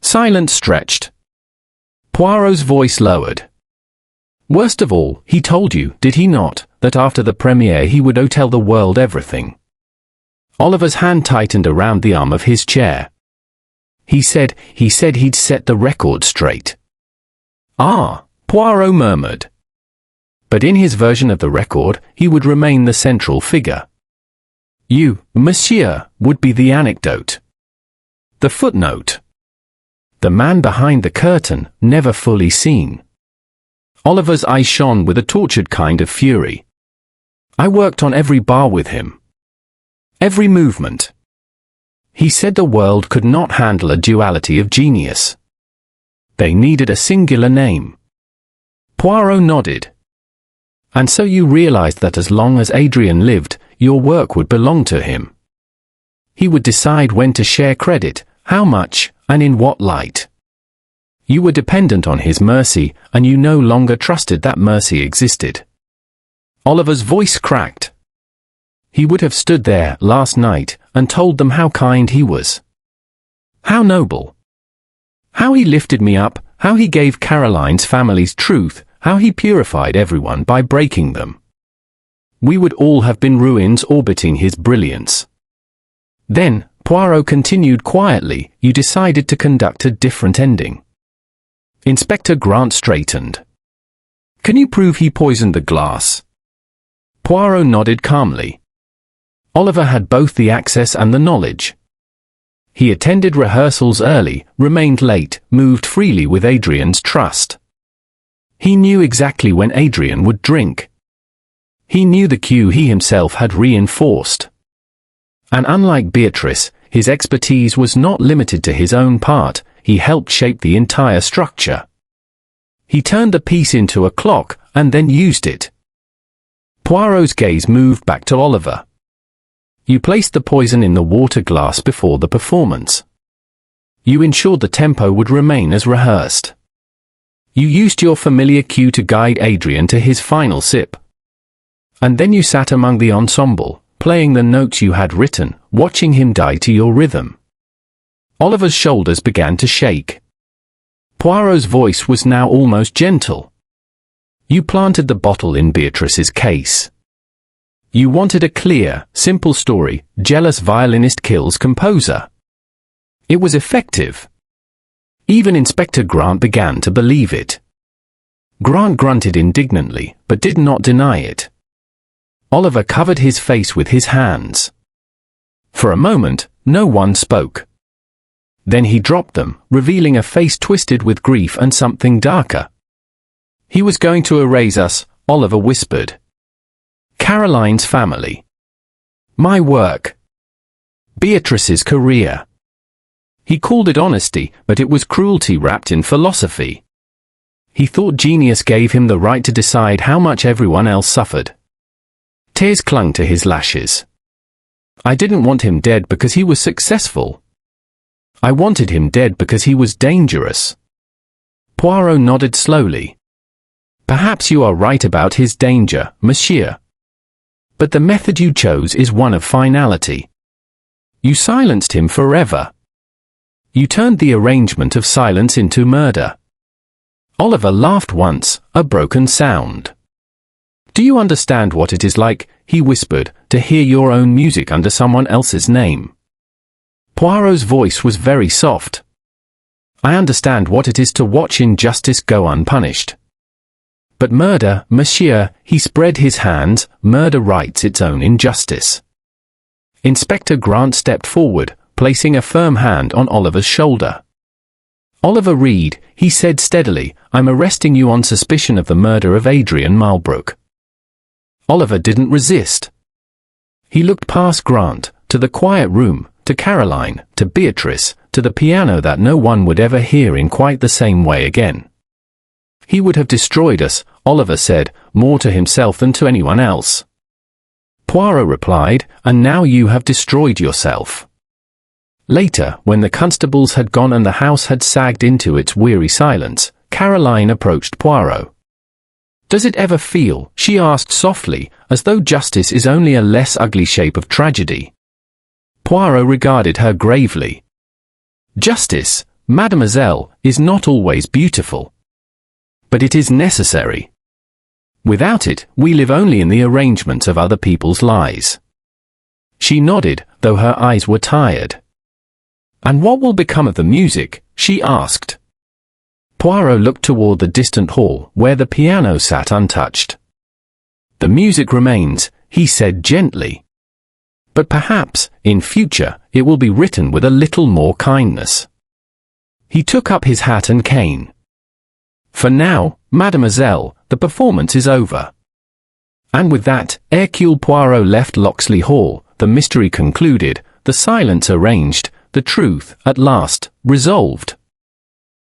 Silence stretched. Poirot's voice lowered. Worst of all, he told you, did he not, that after the premiere he would tell the world everything. Oliver's hand tightened around the arm of his chair. He said he'd set the record straight. Ah, Poirot murmured. But in his version of the record, he would remain the central figure. You, monsieur, would be the anecdote. The footnote. The man behind the curtain, never fully seen. Oliver's eyes shone with a tortured kind of fury. I worked on every bar with him. Every movement. He said the world could not handle a duality of genius. They needed a singular name. Poirot nodded. And so you realized that as long as Adrian lived, your work would belong to him. He would decide when to share credit, how much, and in what light. You were dependent on his mercy, and you no longer trusted that mercy existed. Oliver's voice cracked. He would have stood there last night and told them how kind he was. How noble. How he lifted me up, how he gave Caroline's family's truth, how he purified everyone by breaking them. We would all have been ruins orbiting his brilliance. Then, Poirot continued quietly, you decided to conduct a different ending. Inspector Grant straightened. Can you prove he poisoned the glass? Poirot nodded calmly. Oliver had both the access and the knowledge. He attended rehearsals early, remained late, moved freely with Adrian's trust. He knew exactly when Adrian would drink. He knew the cue he himself had reinforced. And unlike Beatrice, his expertise was not limited to his own part, he helped shape the entire structure. He turned the piece into a clock, and then used it. Poirot's gaze moved back to Oliver. You placed the poison in the water glass before the performance. You ensured the tempo would remain as rehearsed. You used your familiar cue to guide Adrian to his final sip. And then you sat among the ensemble, playing the notes you had written, watching him die to your rhythm. Oliver's shoulders began to shake. Poirot's voice was now almost gentle. You planted the bottle in Beatrice's case. You wanted a clear, simple story, jealous violinist kills composer. It was effective. Even Inspector Grant began to believe it. Grant grunted indignantly, but did not deny it. Oliver covered his face with his hands. For a moment, no one spoke. Then he dropped them, revealing a face twisted with grief and something darker. He was going to erase us, Oliver whispered. Caroline's family. My work. Beatrice's career. He called it honesty, but it was cruelty wrapped in philosophy. He thought genius gave him the right to decide how much everyone else suffered. Tears clung to his lashes. I didn't want him dead because he was successful. I wanted him dead because he was dangerous. Poirot nodded slowly. Perhaps you are right about his danger, monsieur. But the method you chose is one of finality. You silenced him forever. You turned the arrangement of silence into murder. Oliver laughed once, a broken sound. Do you understand what it is like, he whispered, to hear your own music under someone else's name? Poirot's voice was very soft. I understand what it is to watch injustice go unpunished. But murder, monsieur, he spread his hands, murder writes its own injustice. Inspector Grant stepped forward, placing a firm hand on Oliver's shoulder. Oliver Reed, he said steadily, I'm arresting you on suspicion of the murder of Adrian Marlbrook. Oliver didn't resist. He looked past Grant, to the quiet room, to Caroline, to Beatrice, to the piano that no one would ever hear in quite the same way again. He would have destroyed us, Oliver said, more to himself than to anyone else. Poirot replied, and now you have destroyed yourself. Later, when the constables had gone and the house had sagged into its weary silence, Caroline approached Poirot. Does it ever feel, she asked softly, as though justice is only a less ugly shape of tragedy? Poirot regarded her gravely. Justice, mademoiselle, is not always beautiful. But it is necessary. Without it, we live only in the arrangements of other people's lies. She nodded, though her eyes were tired. And what will become of the music? She asked. Poirot looked toward the distant hall, where the piano sat untouched. The music remains, he said gently. But perhaps, in future, it will be written with a little more kindness. He took up his hat and cane. For now, mademoiselle, the performance is over. And with that, Hercule Poirot left Locksley Hall, the mystery concluded, the silence arranged, the truth, at last, resolved.